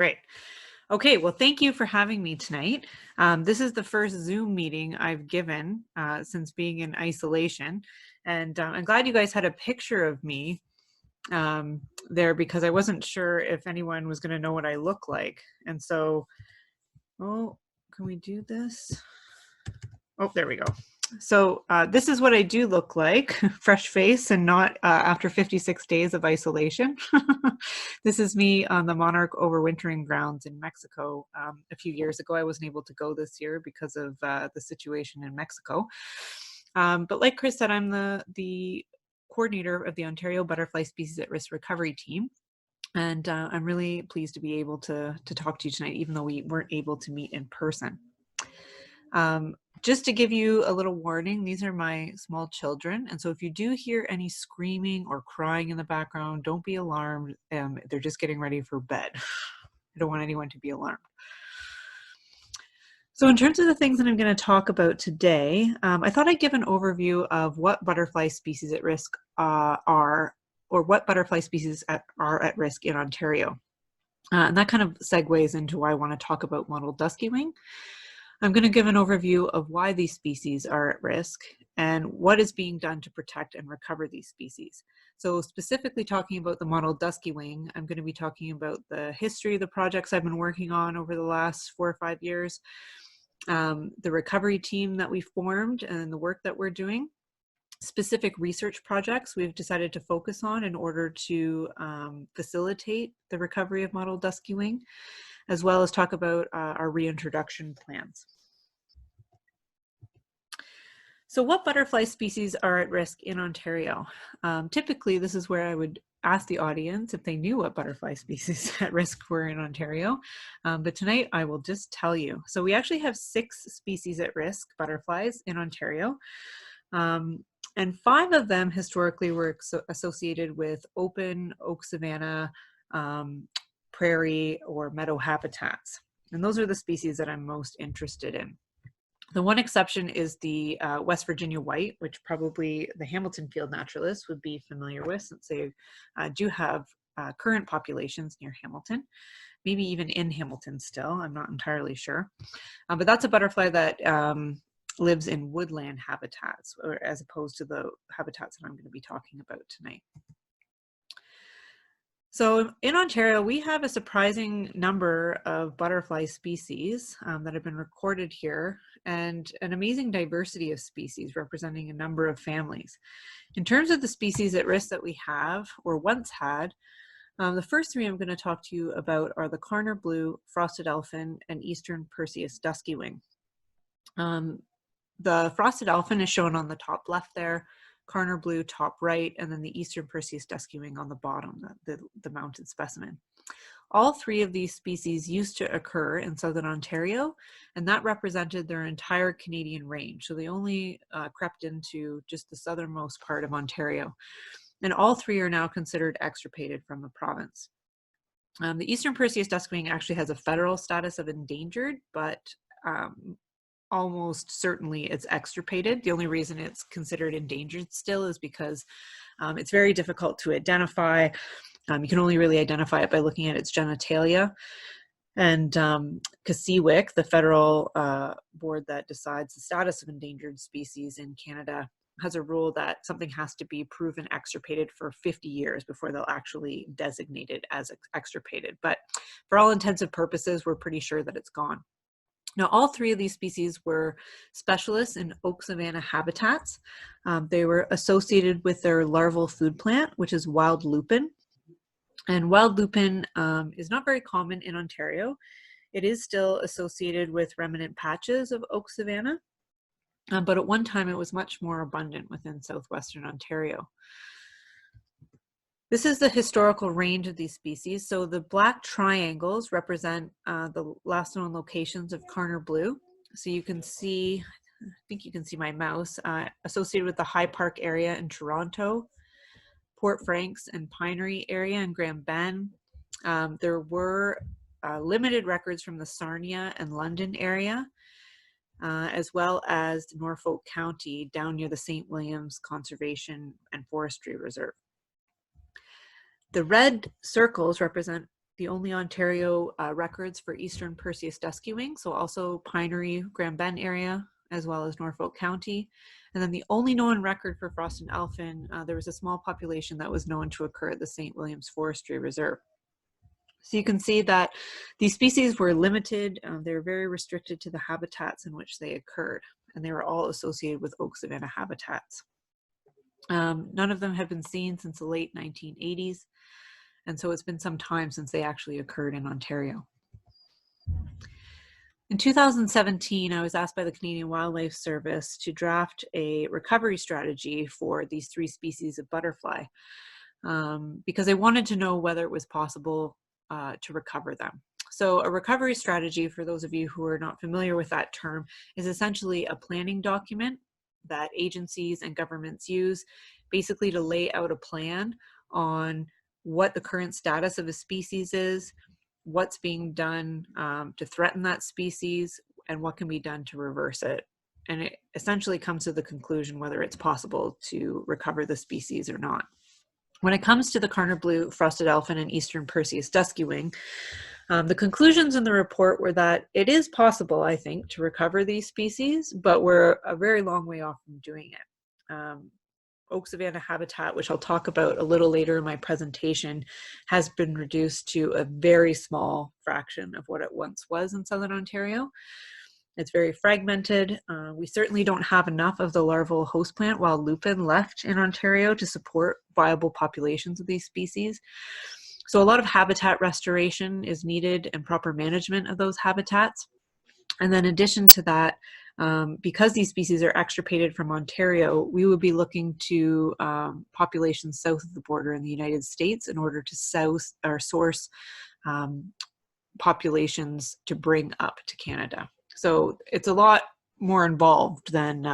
Great. Okay, well, thank you for having me tonight. This is the first Zoom meeting I've given since being in isolation. And I'm glad you guys had a picture of me there because I wasn't sure if anyone was going to know what I look like. And so, oh, can we do this? Oh, there we go. So this is what I do look like, fresh face and not after 56 days of isolation. This is me on the Monarch overwintering grounds in Mexico. A few years ago, I wasn't able to go this year because of the situation in Mexico. But like Chris said, I'm the coordinator of the Ontario Butterfly Species at Risk Recovery Team. And I'm really pleased to be able to talk to you tonight, even though we weren't able to meet in person. Just to give you a little warning, these are my small children. And so if you do hear any screaming or crying in the background, don't be alarmed. They're just getting ready for bed. I don't want anyone to be alarmed. So in terms of the things that I'm going to talk about today, I thought I'd give an overview of what butterfly species at risk are, or what butterfly species are at risk in Ontario. And that kind of segues into why I want to talk about mottled duskywing. I'm going to give an overview of why these species are at risk and what is being done to protect and recover these species. So specifically talking about the mottled duskywing, I'm going to be talking about the history of the projects I've been working on over the last 4 or 5 years, the recovery team that we formed and the work that we're doing, specific research projects we've decided to focus on in order to facilitate the recovery of mottled duskywing, as well as talk about our reintroduction plans. So what butterfly species are at risk in Ontario? Typically, this is where I would ask the audience if they knew what butterfly species at risk were in Ontario. But tonight I will just tell you. So we actually have 6 species at risk butterflies in Ontario. And 5 of them historically were associated with open oak savanna, prairie or meadow habitats. And those are the species that I'm most interested in. The one exception is the West Virginia white, which probably the Hamilton field naturalists would be familiar with, since they do have current populations near Hamilton, maybe even in Hamilton still, I'm not entirely sure. But that's a butterfly that lives in woodland habitats, or as opposed to the habitats that I'm going to be talking about tonight. So in Ontario, we have a surprising number of butterfly species that have been recorded here, and an amazing diversity of species representing a number of families. In terms of the species at risk that we have, or once had, the first 3 I'm going to talk to you about are the Karner blue, frosted elfin, and eastern Persius duskywing. The frosted elfin is shown on the top left there, Karner blue top right, and then the eastern Persius duskywing on the bottom, the mounted specimen. All 3 of these species used to occur in southern Ontario, and that represented their entire Canadian range. So they only crept into just the southernmost part of Ontario. And all 3 are now considered extirpated from the province. The eastern Persius duskywing actually has a federal status of endangered, but almost certainly it's extirpated. The only reason it's considered endangered still is because it's very difficult to identify. You can only really identify it by looking at its genitalia. And CSIWIC, the federal board that decides the status of endangered species in Canada, has a rule that something has to be proven extirpated for 50 years before they'll actually designate it as extirpated. But for all intents and purposes, we're pretty sure that it's gone. Now, all 3 of these species were specialists in oak savanna habitats. They were associated with their larval food plant, which is wild lupin. And wild lupin is not very common in Ontario. It is still associated with remnant patches of oak savanna, but at one time it was much more abundant within southwestern Ontario. This is the historical range of these species. So the black triangles represent the last known locations of Karner blue. So you can see, I think you can see my mouse, associated with the High Park area in Toronto, Port Franks and Pinery area in Grand Bend. There were limited records from the Sarnia and London area, as well as Norfolk County down near the St. Williams Conservation and Forestry Reserve. The red circles represent the only Ontario records for eastern Persius Duskywing, so also Pinery, Grand Bend area, as well as Norfolk County. And then the only known record for frost and elfin, there was a small population that was known to occur at the St. Williams Forestry Reserve. So you can see that these species were limited. They were very restricted to the habitats in which they occurred, and they were all associated with oak savanna habitats. None of them have been seen since the late 1980s, and so it's been some time since they actually occurred in Ontario. In 2017, I was asked by the Canadian Wildlife Service to draft a recovery strategy for these 3 species of butterfly because I wanted to know whether it was possible to recover them. So a recovery strategy, for those of you who are not familiar with that term, is essentially a planning document that agencies and governments use basically to lay out a plan on what the current status of a species is, what's being done to threaten that species, and what can be done to reverse it. And it essentially comes to the conclusion whether it's possible to recover the species or not. When it comes to the Karner blue frosted elfin and eastern Persius Duskywing, the conclusions in the report were that it is possible, I think, to recover these species, but we're a very long way off from doing it. Oak savanna habitat, which I'll talk about a little later in my presentation, has been reduced to a very small fraction of what it once was in Southern Ontario. It's very fragmented. We certainly don't have enough of the larval host plant wild lupin left in Ontario to support viable populations of these species. So a lot of habitat restoration is needed and proper management of those habitats. And then in addition to that, because these species are extirpated from Ontario, we would be looking to populations south of the border in the United States in order to source populations to bring up to Canada. So it's a lot more involved than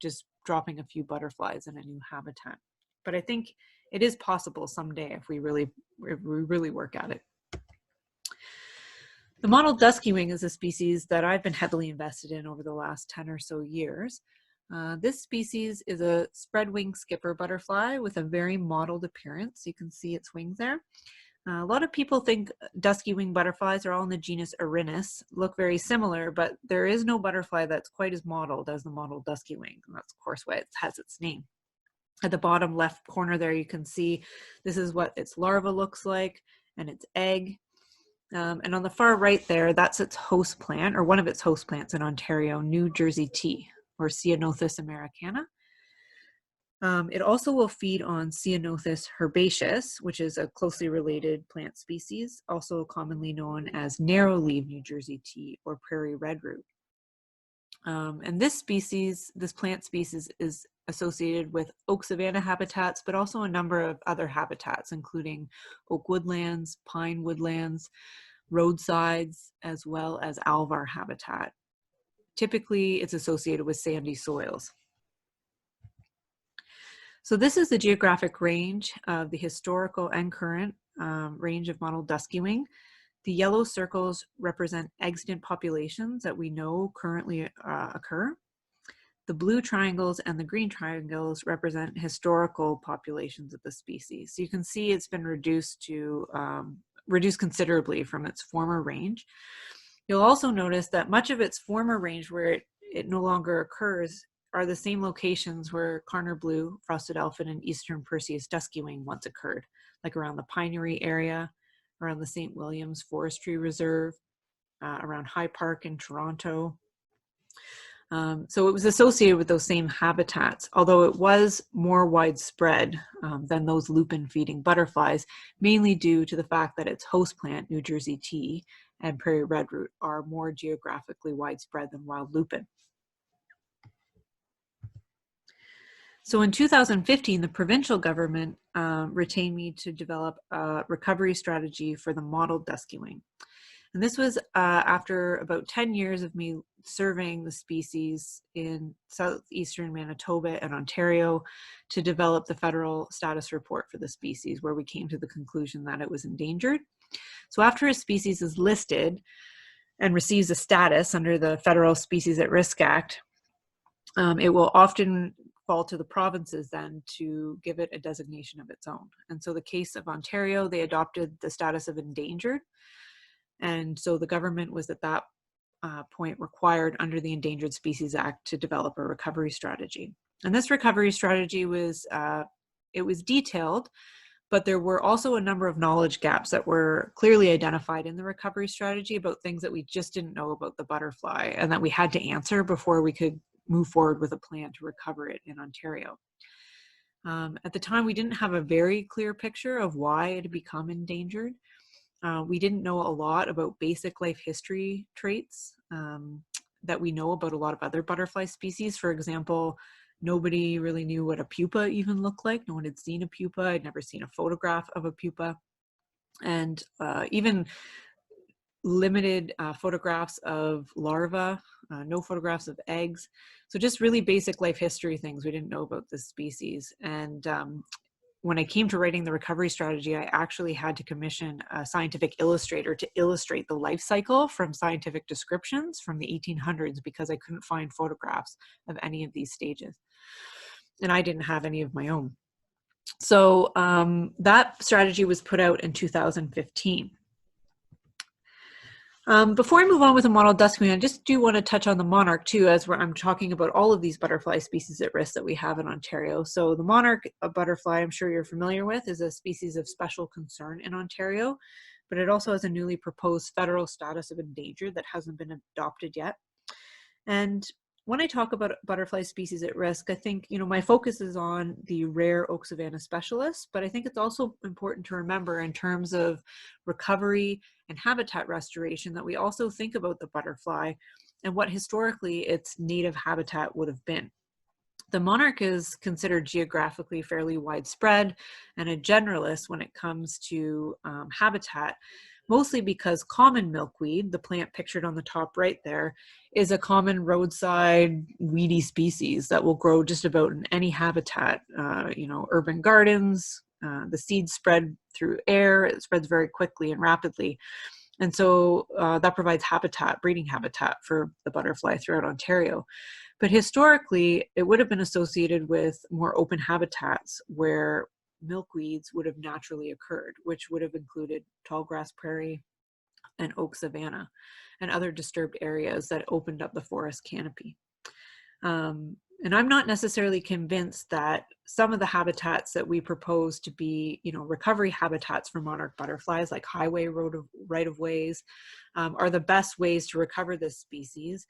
just dropping a few butterflies in a new habitat. But I think it is possible someday if we really work at it. The mottled duskywing is a species that I've been heavily invested in over the last 10 or so years. This species is a spread wing skipper butterfly with a very mottled appearance. You can see its wings there. A lot of people think dusky wing butterflies are all in the genus Erinus, look very similar, but there is no butterfly that's quite as mottled as the mottled duskywing, and that's of course why it has its name. At the bottom left corner there, you can see this is what its larva looks like and its egg. And on the far right there, that's its host plant, or one of its host plants in Ontario, New Jersey tea, or Ceanothus americana. It also will feed on Ceanothus herbaceous, which is a closely related plant species, also commonly known as narrow-leaf New Jersey tea or prairie redroot. And this plant species is associated with oak savanna habitats, but also a number of other habitats, including oak woodlands, pine woodlands, roadsides, as well as alvar habitat. Typically, it's associated with sandy soils. So this is the geographic range of the historical and current range of mottled duskywing. The yellow circles represent extant populations that we know currently occur. The blue triangles and the green triangles represent historical populations of the species. So you can see it's been reduced considerably from its former range. You'll also notice that much of its former range where it no longer occurs are the same locations where Karner blue, frosted elfin, and eastern Persius duskywing once occurred, like around the Pinery area, around the St. Williams Forestry Reserve, around High Park in Toronto. So it was associated with those same habitats, although it was more widespread than those lupin-feeding butterflies, mainly due to the fact that its host plant, New Jersey tea, and prairie redroot are more geographically widespread than wild lupin. So in 2015, the provincial government retained me to develop a recovery strategy for the mottled duskywing. And this was after about 10 years of me surveying the species in southeastern Manitoba and Ontario to develop the federal status report for the species, where we came to the conclusion that it was endangered. So after a species is listed and receives a status under the Federal Species at Risk Act, it will often fall to the provinces then to give it a designation of its own. And so the case of Ontario, they adopted the status of endangered. And so the government was at that point required under the Endangered Species Act to develop a recovery strategy. And this recovery strategy was, it was detailed, but there were also a number of knowledge gaps that were clearly identified in the recovery strategy about things that we just didn't know about the butterfly and that we had to answer before we could move forward with a plan to recover it in Ontario. At the time, we didn't have a very clear picture of why it had become endangered. We didn't know a lot about basic life history traits that we know about a lot of other butterfly species. For example, nobody really knew what a pupa even looked like. No one had seen a pupa. I'd never seen a photograph of a pupa. And even limited photographs of larvae, no photographs of eggs. So just really basic life history things we didn't know about this species. And when I came to writing the recovery strategy, I actually had to commission a scientific illustrator to illustrate the life cycle from scientific descriptions from the 1800s because I couldn't find photographs of any of these stages. And I didn't have any of my own. So that strategy was put out in 2015. Before I move on with the mottled duskywing, I just do want to touch on the monarch too, as I'm talking about all of these butterfly species at risk that we have in Ontario. So the monarch butterfly, I'm sure you're familiar with, is a species of special concern in Ontario, but it also has a newly proposed federal status of endangered that hasn't been adopted yet. And when I talk about butterfly species at risk, I think, my focus is on the rare oak savanna specialists, but I think it's also important to remember in terms of recovery and habitat restoration that we also think about the butterfly and what historically its native habitat would have been. The monarch is considered geographically fairly widespread and a generalist when it comes to habitat, mostly because common milkweed, the plant pictured on the top right there, is a common roadside weedy species that will grow just about in any habitat, urban gardens. The seeds spread through air, it spreads very quickly and rapidly. And so that provides habitat, breeding habitat for the butterfly throughout Ontario. But historically, it would have been associated with more open habitats where milkweeds would have naturally occurred, which would have included tallgrass prairie and oak savanna and other disturbed areas that opened up the forest canopy. And I'm not necessarily convinced that some of the habitats that we propose to be, recovery habitats for monarch butterflies, like highway right-of-ways, are the best ways to recover this species.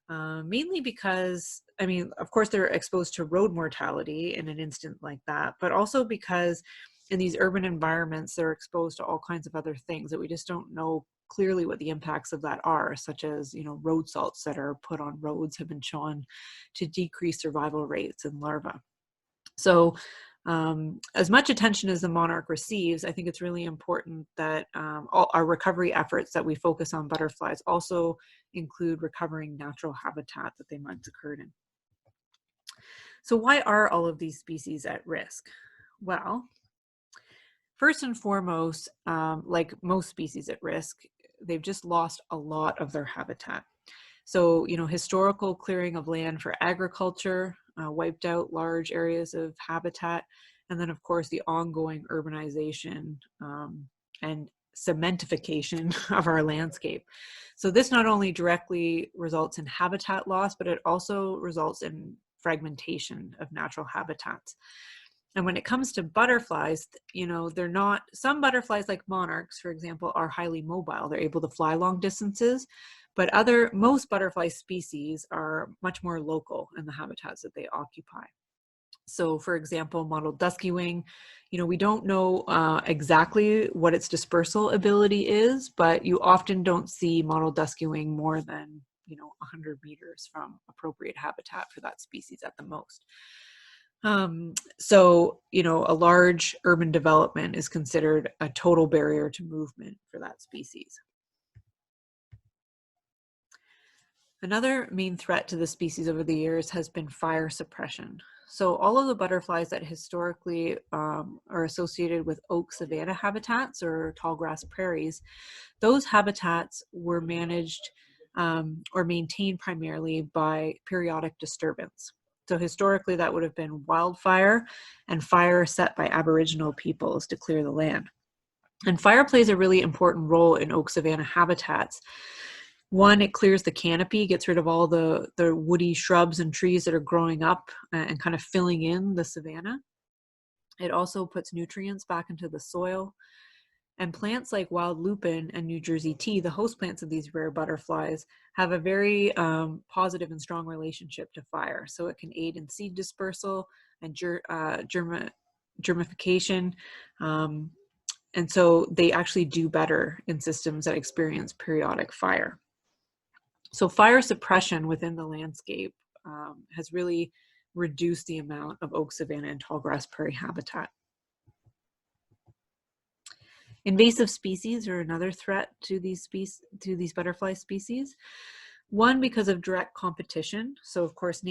Mainly because, of course, they're exposed to road mortality in an instant like that, but also because in these urban environments, they're exposed to all kinds of other things that we just don't know clearly what the impacts of that are, such as, road salts that are put on roads have been shown to decrease survival rates in larvae. So as much attention as the monarch receives, I think it's really important that all our recovery efforts that we focus on butterflies also include recovering natural habitat that they once occurred in. So why are all of these species at risk? Well, first and foremost, like most species at risk, they've just lost a lot of their habitat. So, historical clearing of land for agriculture wiped out large areas of habitat. And then, of course, the ongoing urbanization and cementification of our landscape. So this not only directly results in habitat loss, but it also results in fragmentation of natural habitats. And when it comes to butterflies, some butterflies like monarchs, for example, are highly mobile. They're able to fly long distances, but most butterfly species are much more local in the habitats that they occupy. So for example, mottled duskywing, we don't know exactly what its dispersal ability is, but you often don't see mottled duskywing more than, 100 meters from appropriate habitat for that species at the most. So, a large urban development is considered a total barrier to movement for that species. Another main threat to the species over the years has been fire suppression. So all of the butterflies that historically are associated with oak savanna habitats or tallgrass prairies, those habitats were managed or maintained primarily by periodic disturbance. So historically, that would have been wildfire and fire set by Aboriginal peoples to clear the land. And fire plays a really important role in oak savanna habitats. One, it clears the canopy, gets rid of all the woody shrubs and trees that are growing up and kind of filling in the savanna. It also puts nutrients back into the soil. And plants like wild lupin and New Jersey tea, the host plants of these rare butterflies, have a very positive and strong relationship to fire. So it can aid in seed dispersal and germification. And so they actually do better in systems that experience periodic fire. So fire suppression within the landscape has really reduced the amount of oak savanna and tallgrass prairie habitat. Invasive species are another threat to these butterfly species. One, because of direct competition. So of course,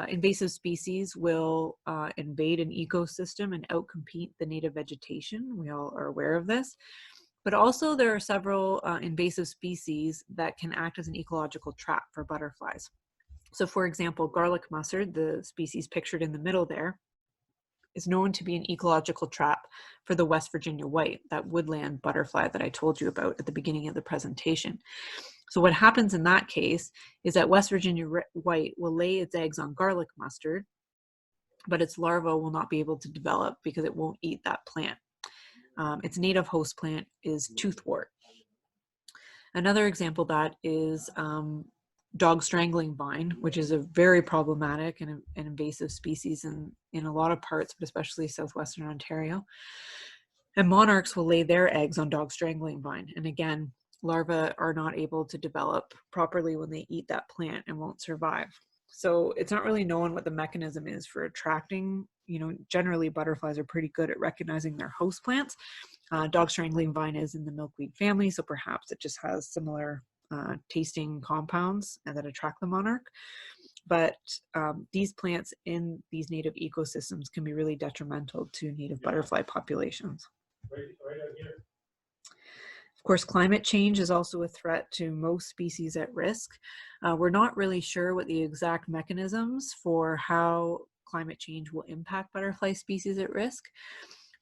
invasive species will invade an ecosystem and outcompete the native vegetation. We all are aware of this. But also there are several invasive species that can act as an ecological trap for butterflies. So for example, garlic mustard, the species pictured in the middle there, is known to be an ecological trap for the West Virginia white, that woodland butterfly that I told you about at the beginning of the presentation. So what happens in that case is that West Virginia white will lay its eggs on garlic mustard, but its larva will not be able to develop because it won't eat that plant. Its native host plant is toothwort. Another example of that is dog strangling vine, which is a very problematic and invasive species in a lot of parts, but especially southwestern Ontario. And monarchs will lay their eggs on dog strangling vine. And again, larvae are not able to develop properly when they eat that plant and won't survive. So it's not really known what the mechanism is for attracting. Generally butterflies are pretty good at recognizing their host plants. Dog strangling vine is in the milkweed family, so perhaps it just has similar tasting compounds that attract the monarch. But these plants in these native ecosystems can be really detrimental to native butterfly populations. Right out here. Of course, climate change is also a threat to most species at risk. We're not really sure what the exact mechanisms for how climate change will impact butterfly species at risk.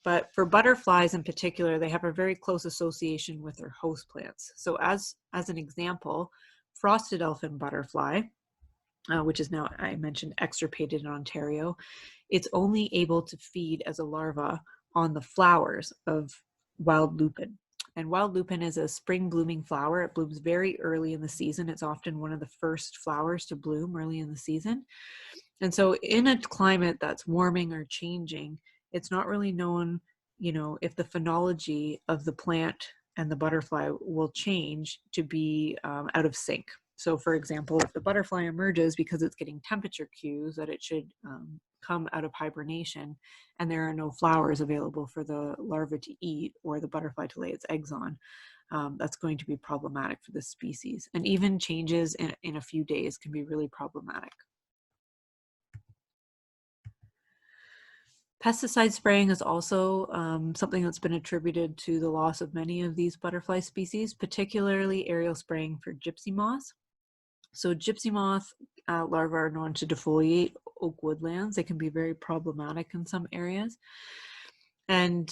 But for butterflies in particular, they have a very close association with their host plants. So as an example, frosted elfin butterfly, which is now, I mentioned, extirpated in Ontario, it's only able to feed as a larva on the flowers of wild lupin. And wild lupin is a spring blooming flower. It blooms very early in the season. It's often one of the first flowers to bloom early in the season. And so in a climate that's warming or changing, it's not really known, if the phenology of the plant and the butterfly will change to be out of sync. So for example, if the butterfly emerges because it's getting temperature cues that it should come out of hibernation and there are no flowers available for the larva to eat or the butterfly to lay its eggs on, that's going to be problematic for the species. And even changes in a few days can be really problematic. Pesticide spraying is also something that's been attributed to the loss of many of these butterfly species, particularly aerial spraying for gypsy moths. So gypsy moth larvae are known to defoliate oak woodlands. They can be very problematic in some areas. And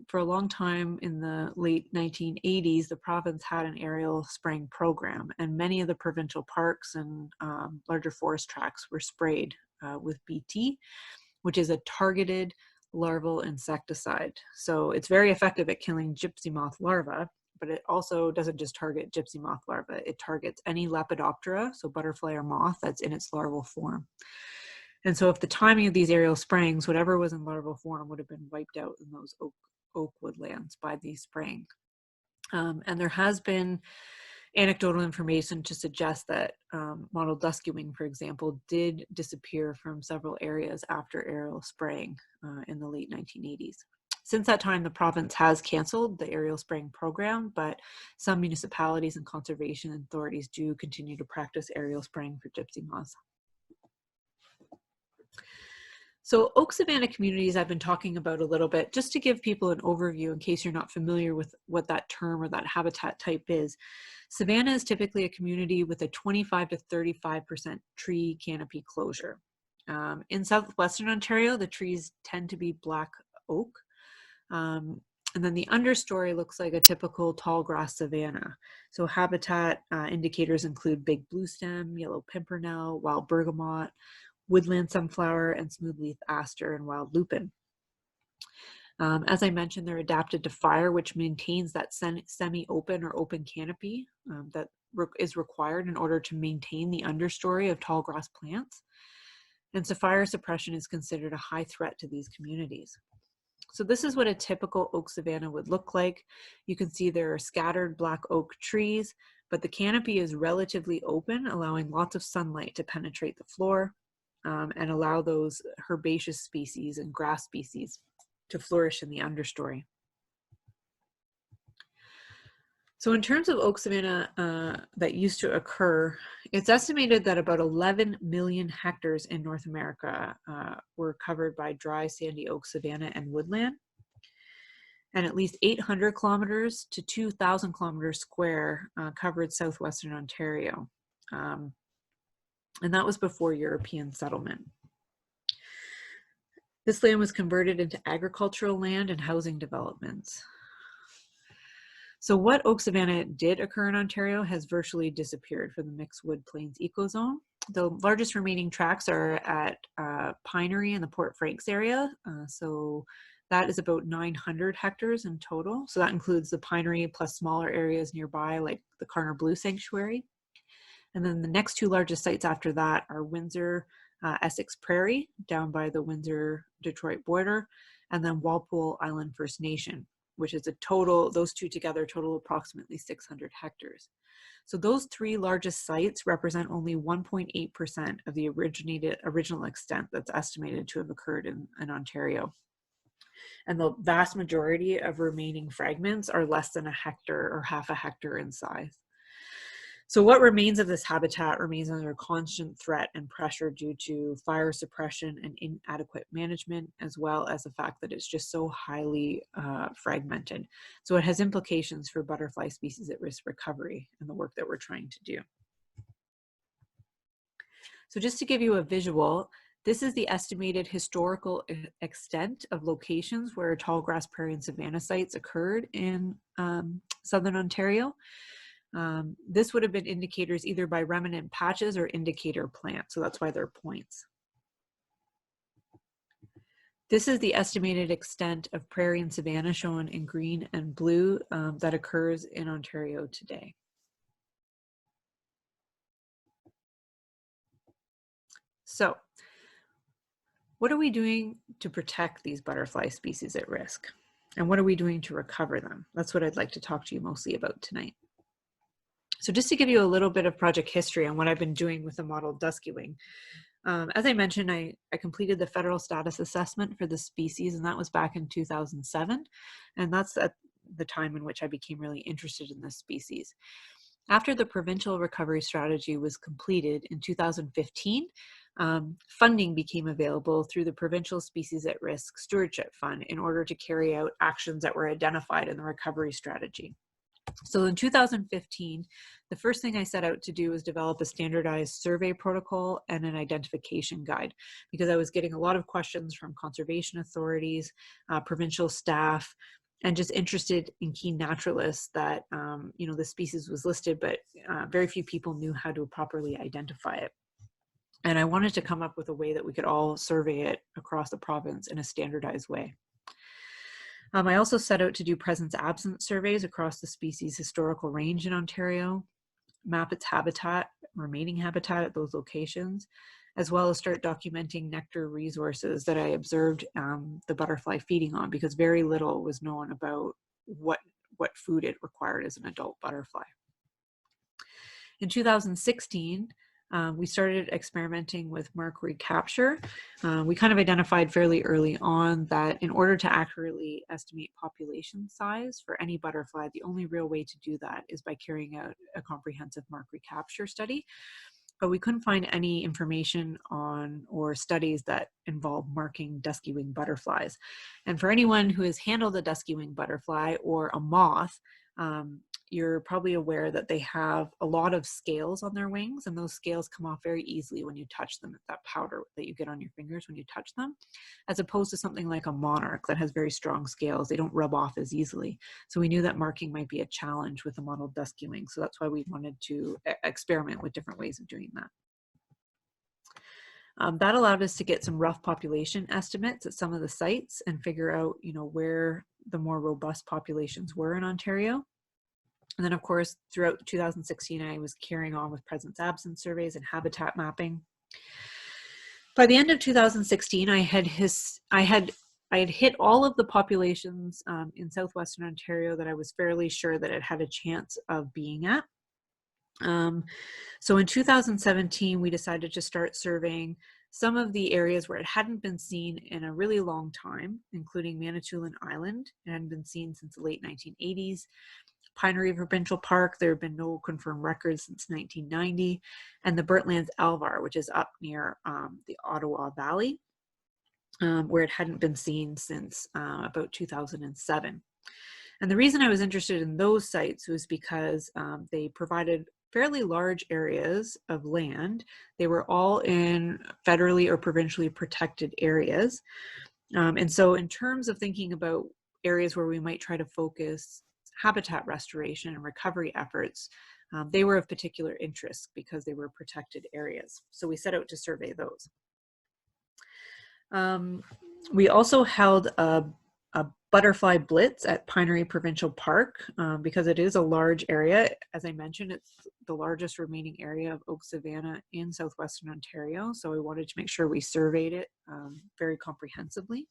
for a long time in the late 1980s, the province had an aerial spraying program, and many of the provincial parks and larger forest tracts were sprayed with BT, which is a targeted larval insecticide. So it's very effective at killing gypsy moth larvae, but it also doesn't just target gypsy moth larvae. It targets any Lepidoptera, so butterfly or moth, that's in its larval form. And so if the timing of these aerial sprayings, whatever was in larval form would have been wiped out in those oak woodlands by these spraying. And there has been anecdotal information to suggest that Mottled Duskywing, for example, did disappear from several areas after aerial spraying in the late 1980s. Since that time, the province has canceled the aerial spraying program, but some municipalities and conservation authorities do continue to practice aerial spraying for gypsy moths. So oak savanna communities I've been talking about a little bit, just to give people an overview in case you're not familiar with what that term or that habitat type is. Savanna is typically a community with a 25 to 35% tree canopy closure. In southwestern Ontario, the trees tend to be black oak. And then the understory looks like a typical tall grass savanna. So habitat indicators include big bluestem, yellow pimpernel, wild bergamot, woodland sunflower, and smoothleaf aster and wild lupin. As I mentioned, they're adapted to fire, which maintains that semi-open or open canopy that is required in order to maintain the understory of tall grass plants. And so fire suppression is considered a high threat to these communities. So this is what a typical oak savanna would look like. You can see there are scattered black oak trees, but the canopy is relatively open, allowing lots of sunlight to penetrate the floor and allow those herbaceous species and grass species to flourish in the understory. So in terms of oak savanna that used to occur, it's estimated that about 11 million hectares in North America were covered by dry sandy oak savanna and woodland, and at least 800 kilometers to 2,000 kilometers square covered southwestern Ontario. And that was before European settlement. This land was converted into agricultural land and housing developments. So what oak savanna did occur in Ontario has virtually disappeared from the mixed wood plains ecozone. The largest remaining tracts are at Pinery in the Port Franks area. So that is about 900 hectares in total. So that includes the Pinery plus smaller areas nearby like the Karner Blue Sanctuary. And then the next two largest sites after that are Windsor, Essex Prairie down by the Windsor-Detroit border, and then Walpole Island First Nation, which is a total, those two together total approximately 600 hectares. So those three largest sites represent only 1.8% of the original extent that's estimated to have occurred in Ontario. And the vast majority of remaining fragments are less than a hectare or half a hectare in size. So what remains of this habitat remains under constant threat and pressure due to fire suppression and inadequate management, as well as the fact that it's just so highly fragmented. So it has implications for butterfly species at risk recovery and the work that we're trying to do. So just to give you a visual, this is the estimated historical extent of locations where tall grass prairie and savanna sites occurred in southern Ontario. This would have been indicators either by remnant patches or indicator plants, so that's why they're points. This is the estimated extent of prairie and savanna shown in green and blue that occurs in Ontario today. So, what are we doing to protect these butterfly species at risk? And what are we doing to recover them? That's what I'd like to talk to you mostly about tonight. So just to give you a little bit of project history on what I've been doing with the mottled duskywing. As I mentioned, I completed the federal status assessment for the species, and that was back in 2007. And that's at the time in which I became really interested in this species. After the provincial recovery strategy was completed in 2015, funding became available through the Provincial Species at Risk Stewardship Fund in order to carry out actions that were identified in the recovery strategy. So in 2015, the first thing I set out to do was develop a standardized survey protocol and an identification guide, because I was getting a lot of questions from conservation authorities, provincial staff, and just interested in keen naturalists that, the species was listed, but very few people knew how to properly identify it. And I wanted to come up with a way that we could all survey it across the province in a standardized way. I also set out to do presence-absence surveys across the species' historical range in Ontario, map its habitat, remaining habitat at those locations, as well as start documenting nectar resources that I observed the butterfly feeding on, because very little was known about what food it required as an adult butterfly. In 2016, we started experimenting with mark recapture. We kind of identified fairly early on that in order to accurately estimate population size for any butterfly, the only real way to do that is by carrying out a comprehensive mark recapture study. But we couldn't find any information on or studies that involve marking duskywing butterflies. And for anyone who has handled a duskywing butterfly or a moth, you're probably aware that they have a lot of scales on their wings, and those scales come off very easily when you touch them. It's that powder that you get on your fingers when you touch them, as opposed to something like a monarch that has very strong scales. They don't rub off as easily. So we knew that marking might be a challenge with the mottled duskywing. So that's why we wanted to experiment with different ways of doing that. That allowed us to get some rough population estimates at some of the sites and figure out, where the more robust populations were in Ontario. And then, of course, throughout 2016, I was carrying on with presence-absence surveys and habitat mapping. By the end of 2016, I had hit all of the populations in southwestern Ontario that I was fairly sure that it had a chance of being at. So in 2017, we decided to start surveying some of the areas where it hadn't been seen in a really long time, including Manitoulin Island. It hadn't been seen since the late 1980s. Pinery Provincial Park, there have been no confirmed records since 1990. And the Bertlands Alvar, which is up near the Ottawa Valley, where it hadn't been seen since about 2007. And the reason I was interested in those sites was because they provided fairly large areas of land. They were all in federally or provincially protected areas. And so in terms of thinking about areas where we might try to focus habitat restoration and recovery efforts, they were of particular interest because they were protected areas. So we set out to survey those. We also held a butterfly blitz at Pinery Provincial Park because it is a large area. As I mentioned, it's the largest remaining area of oak savanna in southwestern Ontario. So we wanted to make sure we surveyed it very comprehensively.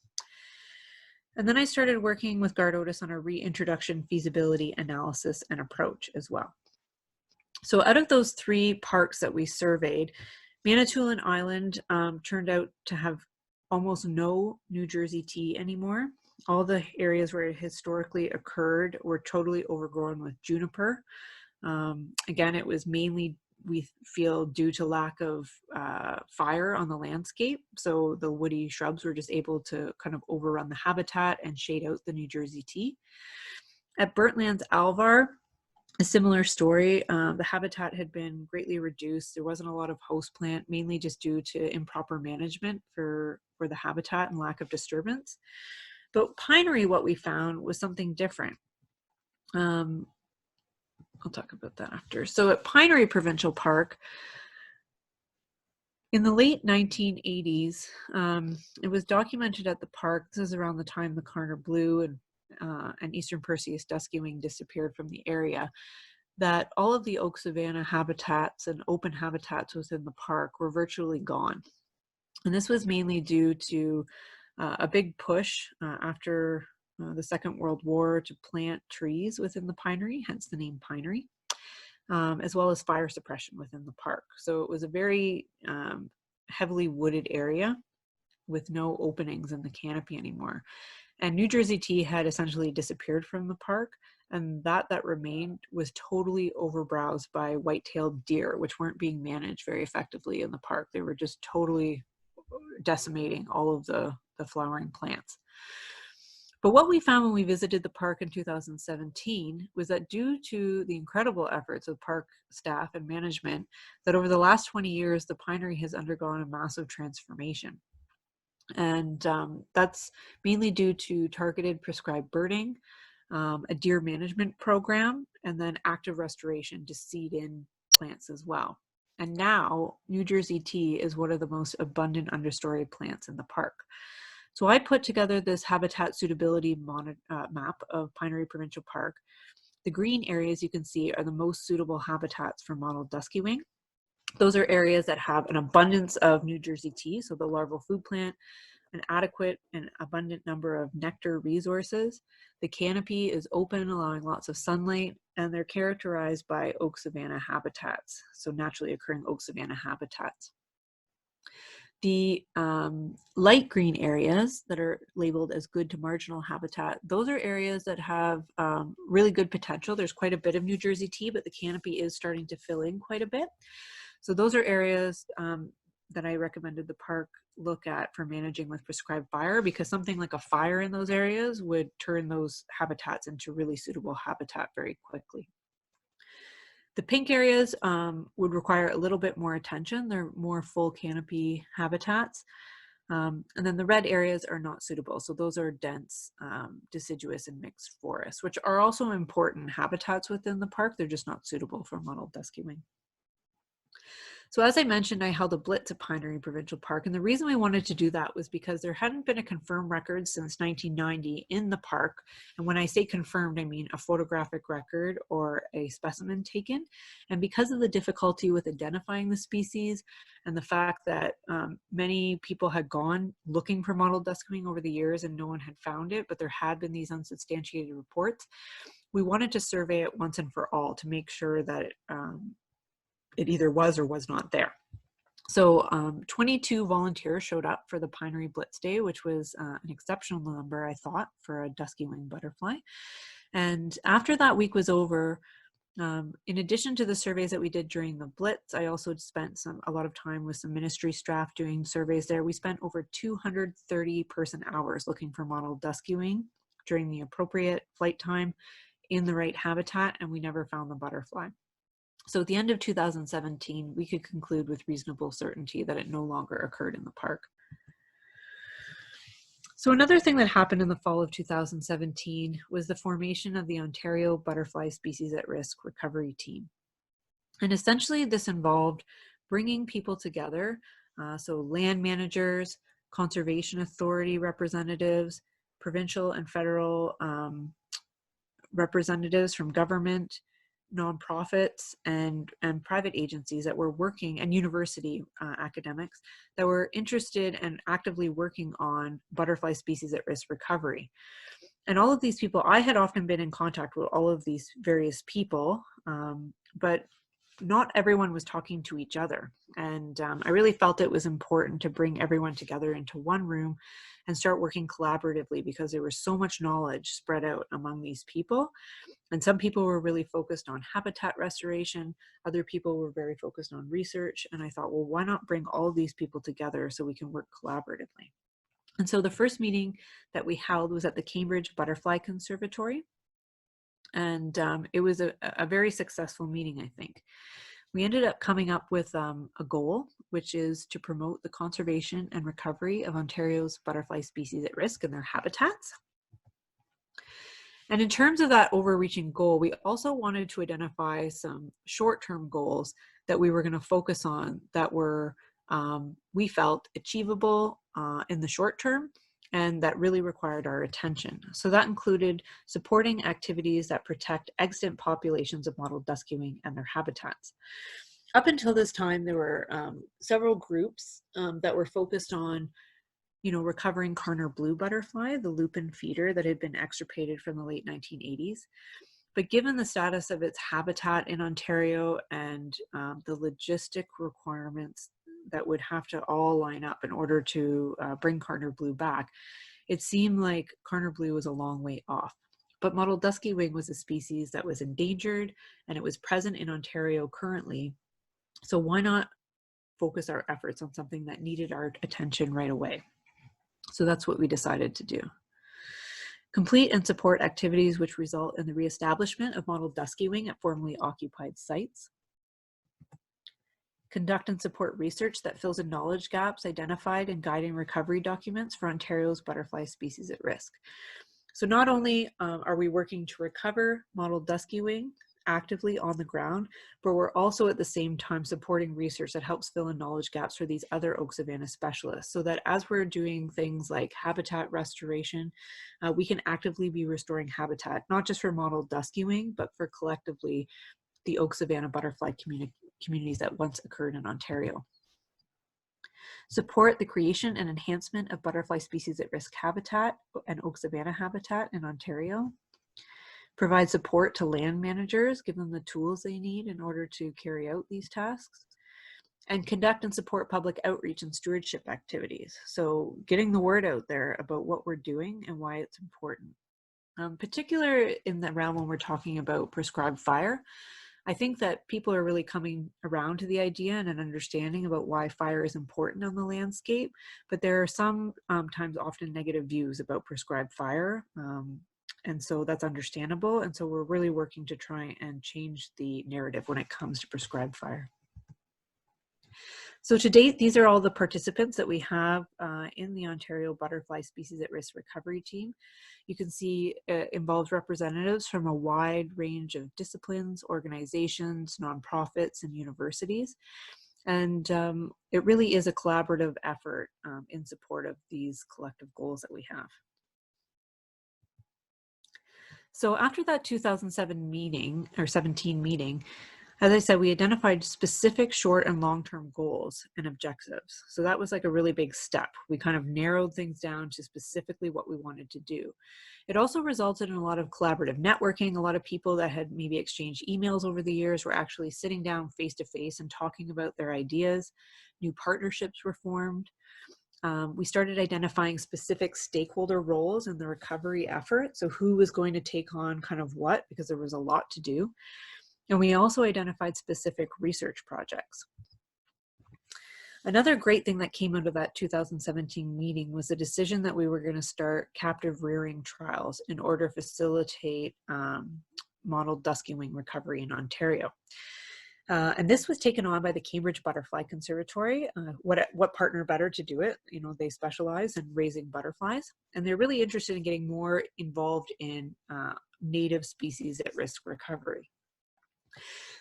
And then I started working with Gard Otis on a reintroduction feasibility analysis and approach as well. So out of those 3 parks that we surveyed, Manitoulin Island turned out to have almost no New Jersey tea anymore. All the areas where it historically occurred were totally overgrown with juniper. Again, it was mainly, we feel, due to lack of fire on the landscape. So the woody shrubs were just able to kind of overrun the habitat and shade out the New Jersey tea. At Bertlands Alvar, a similar story. The habitat had been greatly reduced. There wasn't a lot of host plant, mainly just due to improper management for the habitat and lack of disturbance. But Pinery, what we found was something different. I'll talk about that after. So at Pinery Provincial Park, in the late 1980s, it was documented at the park, this is around the time the Karner blue and eastern Persius duskywing disappeared from the area, that all of the oak savanna habitats and open habitats within the park were virtually gone. And this was mainly due to a big push after the Second World War to plant trees within the pinery, hence the name Pinery, as well as fire suppression within the park. So it was a very heavily wooded area with no openings in the canopy anymore. And New Jersey tea had essentially disappeared from the park, and that remained was totally overbrowsed by white-tailed deer, which weren't being managed very effectively in the park. They were just totally decimating all of the flowering plants. But what we found when we visited the park in 2017 was that due to the incredible efforts of park staff and management, that over the last 20 years, the pinery has undergone a massive transformation. And that's mainly due to targeted prescribed birding, a deer management program, and then active restoration to seed in plants as well. And now New Jersey tea is one of the most abundant understory plants in the park. So I put together this habitat suitability map of Pinery Provincial Park. The green areas you can see are the most suitable habitats for mottled duskywing. Those are areas that have an abundance of New Jersey tea, so the larval food plant, an adequate and abundant number of nectar resources. The canopy is open, allowing lots of sunlight, and they're characterized by oak savanna habitats, so naturally occurring oak savanna habitats. The light green areas that are labeled as good to marginal habitat, those are areas that have really good potential. There's quite a bit of New Jersey tea, but the canopy is starting to fill in quite a bit. So those are areas that I recommended the park look at for managing with prescribed fire, because something like a fire in those areas would turn those habitats into really suitable habitat very quickly. The pink areas would require a little bit more attention. They're more full canopy habitats. And then the red areas are not suitable. So those are dense, deciduous and mixed forests, which are also important habitats within the park. They're just not suitable for mottled duskywing. So as I mentioned, I held a blitz at Pinery Provincial Park, and the reason we wanted to do that was because there hadn't been a confirmed record since 1990 in the park. And when I say confirmed, I mean a photographic record or a specimen taken. And because of the difficulty with identifying the species and the fact that many people had gone looking for mottled duskywing over the years and no one had found it, but there had been these unsubstantiated reports, we wanted to survey it once and for all to make sure that it either was or was not there. So 22 volunteers showed up for the Pinery Blitz Day, which was an exceptional number, I thought, for a dusky-winged butterfly. And after that week was over, in addition to the surveys that we did during the Blitz, I also spent a lot of time with some ministry staff doing surveys there. We spent over 230 person hours looking for mottled duskywing during the appropriate flight time in the right habitat, and we never found the butterfly. So at the end of 2017, we could conclude with reasonable certainty that it no longer occurred in the park. So another thing that happened in the fall of 2017 was the formation of the Ontario Butterfly Species at Risk Recovery Team. And essentially this involved bringing people together, so land managers, conservation authority representatives, provincial and federal representatives from government, nonprofits and private agencies that were working, and university academics that were interested and actively working on butterfly species at risk recovery. And all of these people, I had often been in contact with all of these various people, but not everyone was talking to each other. And I really felt it was important to bring everyone together into one room and start working collaboratively, because there was so much knowledge spread out among these people. And some people were really focused on habitat restoration. Other people were very focused on research. And I thought, well, why not bring all of these people together so we can work collaboratively? And so the first meeting that we held was at the Cambridge Butterfly Conservatory. And it was a very successful meeting, I think. We ended up coming up with a goal, which is to promote the conservation and recovery of Ontario's butterfly species at risk and their habitats. And in terms of that overreaching goal, we also wanted to identify some short-term goals that we were going to focus on that were, we felt, achievable in the short term and that really required our attention. So that included supporting activities that protect extant populations of mottled duskywing and their habitats. Up until this time, there were several groups that were focused on recovering Karner blue butterfly, the lupin feeder that had been extirpated from the late 1980s. But given the status of its habitat in Ontario and the logistic requirements that would have to all line up in order to bring Karner blue back, it seemed like Karner blue was a long way off. But mottled duskywing was a species that was endangered and it was present in Ontario currently. So why not focus our efforts on something that needed our attention right away? So that's what we decided to do. Complete and support activities which result in the reestablishment of mottled duskywing at formerly occupied sites. Conduct and support research that fills in knowledge gaps identified in guiding recovery documents for Ontario's butterfly species at risk. So not only are we working to recover mottled duskywing actively on the ground, but we're also at the same time supporting research that helps fill in knowledge gaps for these other oak savanna specialists, so that as we're doing things like habitat restoration, we can actively be restoring habitat, not just for mottled duskywing, but for collectively the oak savanna butterfly communities that once occurred in Ontario. Support the creation and enhancement of butterfly species at risk habitat and oak savanna habitat in Ontario. Provide support to land managers, give them the tools they need in order to carry out these tasks. And conduct and support public outreach and stewardship activities. So getting the word out there about what we're doing and why it's important. Particularly in the realm when we're talking about prescribed fire, I think that people are really coming around to the idea and an understanding about why fire is important on the landscape, but there are some times often negative views about prescribed fire. And so that's understandable. And so we're really working to try and change the narrative when it comes to prescribed fire. So to date, these are all the participants that we have in the Ontario Butterfly Species at Risk Recovery Team. You can see it involves representatives from a wide range of disciplines, organizations, nonprofits, and universities. And it really is a collaborative effort in support of these collective goals that we have. So after that 2007 meeting, or 17 meeting, as I said, we identified specific short and long-term goals and objectives. So that was like a really big step. We kind of narrowed things down to specifically what we wanted to do. It also resulted in a lot of collaborative networking. A lot of people that had maybe exchanged emails over the years were actually sitting down face-to-face and talking about their ideas. New partnerships were formed. We started identifying specific stakeholder roles in the recovery effort. So who was going to take on kind of what, because there was a lot to do. And we also identified specific research projects. Another great thing that came out of that 2017 meeting was the decision that we were going to start captive rearing trials in order to facilitate mottled duskywing recovery in Ontario. And this was taken on by the Cambridge Butterfly Conservatory. What partner better to do it? You know, they specialize in raising butterflies, and they're really interested in getting more involved in native species at risk recovery.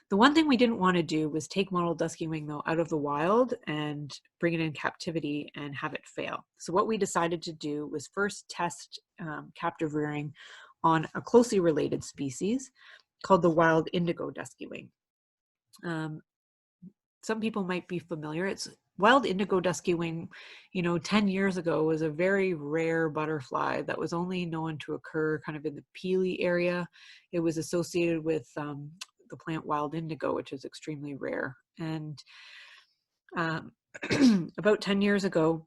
The one thing we didn't want to do was take mottled duskywing though out of the wild and bring it in captivity and have it fail. So what we decided to do was first test captive rearing on a closely related species called the wild indigo duskywing. Some people might be familiar. It's wild indigo duskywing, 10 years ago was a very rare butterfly that was only known to occur kind of in the Pili area. It was associated with the plant wild indigo, which is extremely rare. And about 10 years ago,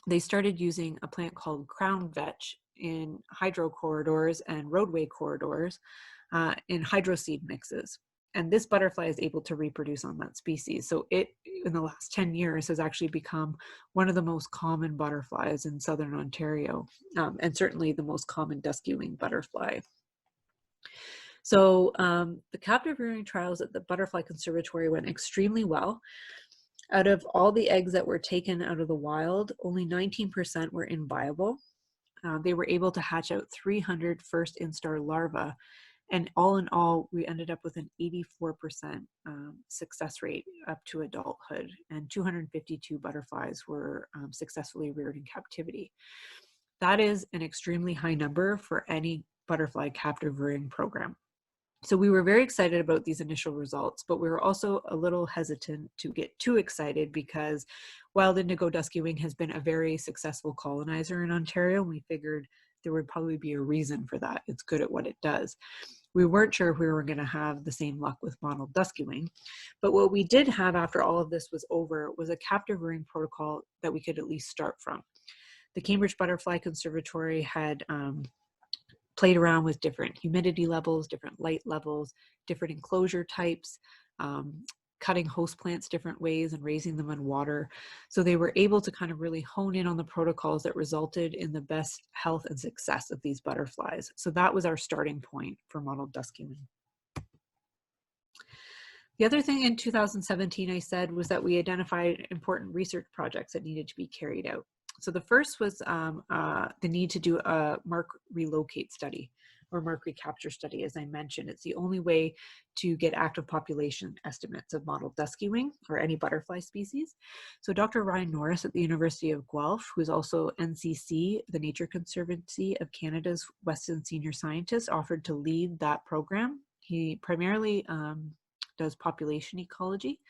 they started using a plant called crown vetch in hydro corridors and roadway corridors in hydroseed mixes. And this butterfly is able to reproduce on that species. So it, in the last 10 years, has actually become one of the most common butterflies in Southern Ontario, and certainly the most common duskywing butterfly. So the captive rearing trials at the Butterfly Conservatory went extremely well. Out of all the eggs that were taken out of the wild, only 19% were inviable. They were able to hatch out 300 first instar larvae. And all in all, we ended up with an 84% success rate up to adulthood, and 252 butterflies were successfully reared in captivity. That is an extremely high number for any butterfly captive rearing program. So we were very excited about these initial results, but we were also a little hesitant to get too excited because wild indigo duskywing has been a very successful colonizer in Ontario. And we figured there would probably be a reason for that. It's good at what it does. We weren't sure if we were going to have the same luck with mottled duskywing, but what we did have after all of this was over was a captive rearing protocol that we could at least start from. The Cambridge Butterfly Conservatory had played around with different humidity levels, different light levels, different enclosure types, cutting host plants different ways and raising them in water. So they were able to kind of really hone in on the protocols that resulted in the best health and success of these butterflies. So that was our starting point for mottled duskywing. The other thing in 2017 I said was that we identified important research projects that needed to be carried out. So the first was the need to do a mark relocate study or mark recapture study. As I mentioned, it's the only way to get active population estimates of mottled duskywing or any butterfly species. So Dr. Ryan Norris at the University of Guelph, who's also NCC, the Nature Conservancy of Canada's Western Senior Scientist, offered to lead that program. He primarily does population ecology.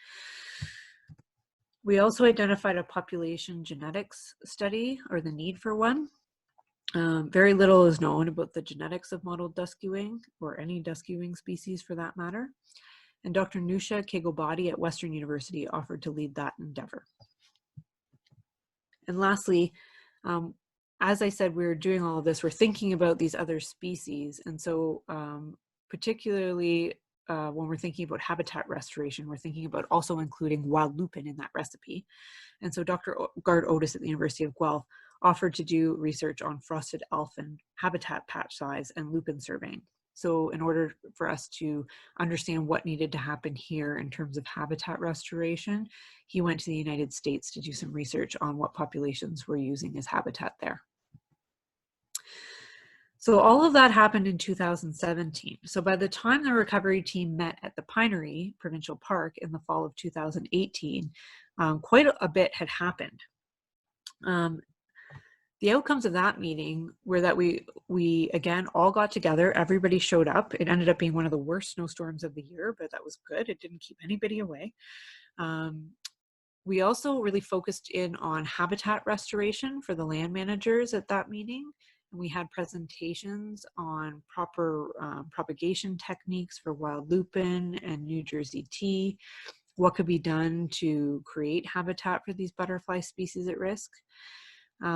We also identified a population genetics study, or the need for one. Very little is known about the genetics of mottled duskywing, or any duskywing species for that matter. And Dr. Nusha Kegobadi at Western University offered to lead that endeavor. And lastly, as I said, we were doing all of this, we're thinking about these other species. And so particularly when we're thinking about habitat restoration, we're thinking about also including wild lupin in that recipe. And so Dr. Gard Otis at the University of Guelph offered to do research on frosted elfin habitat patch size and lupin surveying. So in order for us to understand what needed to happen here in terms of habitat restoration, he went to the United States to do some research on what populations were using as habitat there. So all of that happened in 2017. So by the time the recovery team met at the Pinery Provincial Park in the fall of 2018, quite a bit had happened. The outcomes of that meeting were that we again all got together, everybody showed up. It ended up being one of the worst snowstorms of the year, but that was good. It didn't keep anybody away. We also really focused in on habitat restoration for the land managers at that meeting. And we had presentations on proper propagation techniques for wild lupin and New Jersey tea, what could be done to create habitat for these butterfly species at risk.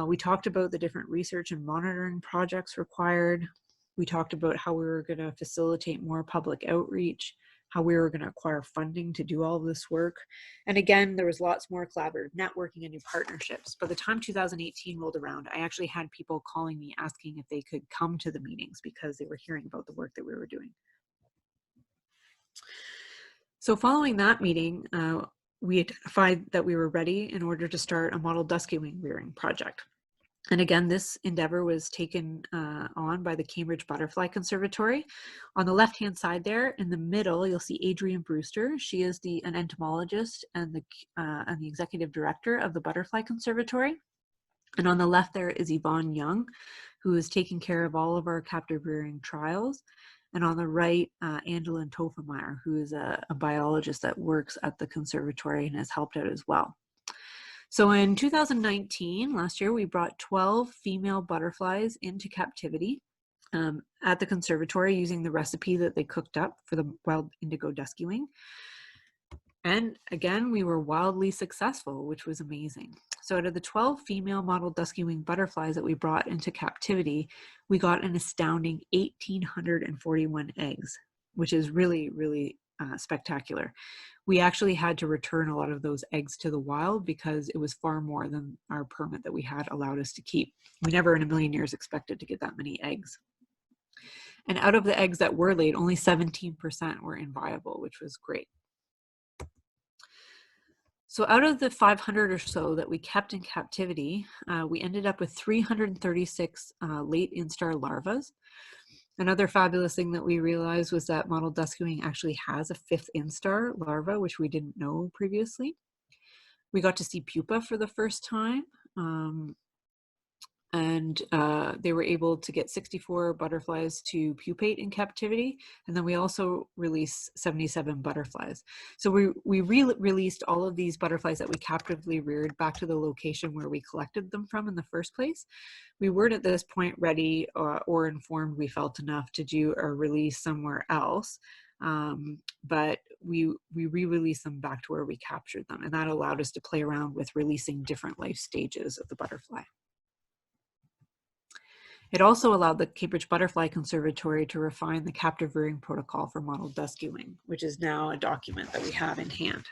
We talked about the different research and monitoring projects required. We talked about how we were going to facilitate more public outreach, how we were going to acquire funding to do all of this work. And again, there was lots more collaborative networking and new partnerships. By the time 2018 rolled around, I actually had people calling me asking if they could come to the meetings because they were hearing about the work that we were doing. So following that meeting, we identified that we were ready in order to start a mottled duskywing rearing project. And again, this endeavor was taken on by the Cambridge Butterfly Conservatory. On the left-hand side there, in the middle, you'll see Adrienne Brewster. She is an entomologist and the executive director of the Butterfly Conservatory. And on the left there is Yvonne Young, who is taking care of all of our captive rearing trials. And on the right, Andelin Tofemeyer, who is a biologist that works at the conservatory and has helped out as well. So in 2019, last year, we brought 12 female butterflies into captivity at the conservatory using the recipe that they cooked up for the wild indigo duskywing. And again, we were wildly successful, which was amazing. So out of the 12 female mottled duskywing butterflies that we brought into captivity, we got an astounding 1,841 eggs, which is really, really spectacular. We actually had to return a lot of those eggs to the wild because it was far more than our permit that we had allowed us to keep. We never in a million years expected to get that many eggs. And out of the eggs that were laid, only 17% were inviable, which was great. So out of the 500 or so that we kept in captivity, we ended up with 336 late instar larvae. Another fabulous thing that we realized was that mottled duskywing actually has a 5th instar larva, which we didn't know previously. We got to see pupa for the first time. And they were able to get 64 butterflies to pupate in captivity. And then we also released 77 butterflies. So we released all of these butterflies that we captively reared back to the location where we collected them from in the first place. We weren't at this point ready or informed we felt enough to do a release somewhere else. But we re-released them back to where we captured them. And that allowed us to play around with releasing different life stages of the butterfly. It also allowed the Cambridge Butterfly Conservatory to refine the captive rearing protocol for mottled duskywing, which is now a document that we have in hand.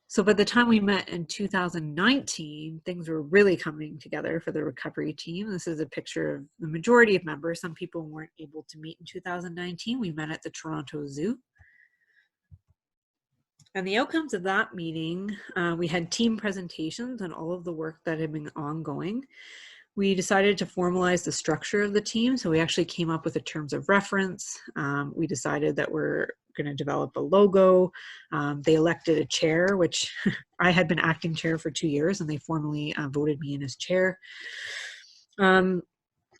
So by the time we met in 2019, things were really coming together for the recovery team. This is a picture of the majority of members. Some people weren't able to meet in 2019. We met at the Toronto Zoo. And the outcomes of that meeting, we had team presentations on all of the work that had been ongoing. We decided to formalize the structure of the team. So we actually came up with the terms of reference. We decided that we're going to develop a logo. They elected a chair, which I had been acting chair for 2 years, and they formally voted me in as chair.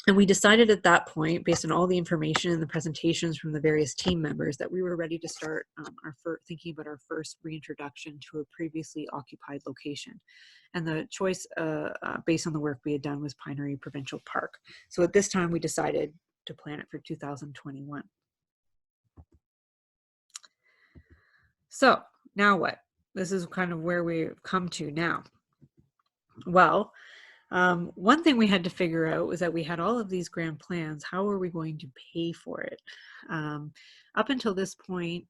And we decided at that point, based on all the information and the presentations from the various team members, that we were ready to start thinking about our first reintroduction to a previously occupied location. And the choice based on the work we had done was Pinery Provincial Park. So at this time, we decided to plan it for 2021. So now what? This is kind of where we've come to now. Well, one thing we had to figure out was that we had all of these grand plans. How are we going to pay for it? Up until this point,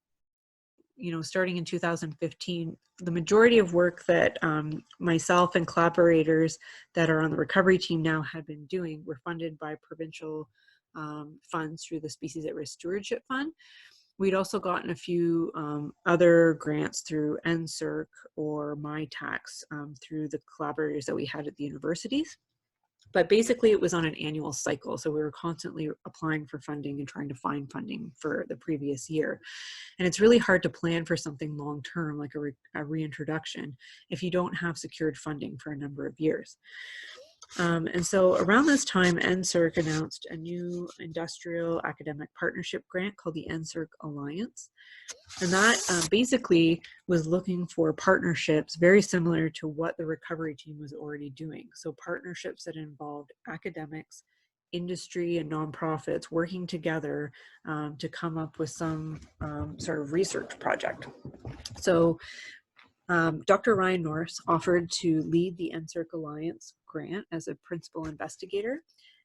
starting in 2015, the majority of work that myself and collaborators that are on the recovery team now had been doing were funded by provincial funds through the Species at Risk Stewardship Fund. We'd also gotten a few other grants through NSERC or MyTax through the collaborators that we had at the universities. But basically it was on an annual cycle. So we were constantly applying for funding and trying to find funding for the previous year. And it's really hard to plan for something long-term like a reintroduction if you don't have secured funding for a number of years. And so around this time, NSERC announced a new industrial academic partnership grant called the NSERC Alliance. And that basically was looking for partnerships very similar to what the recovery team was already doing. So partnerships that involved academics, industry, and nonprofits working together to come up with some sort of research project. So Dr. Ryan Norris offered to lead the NSERC Alliance grant as a principal investigator,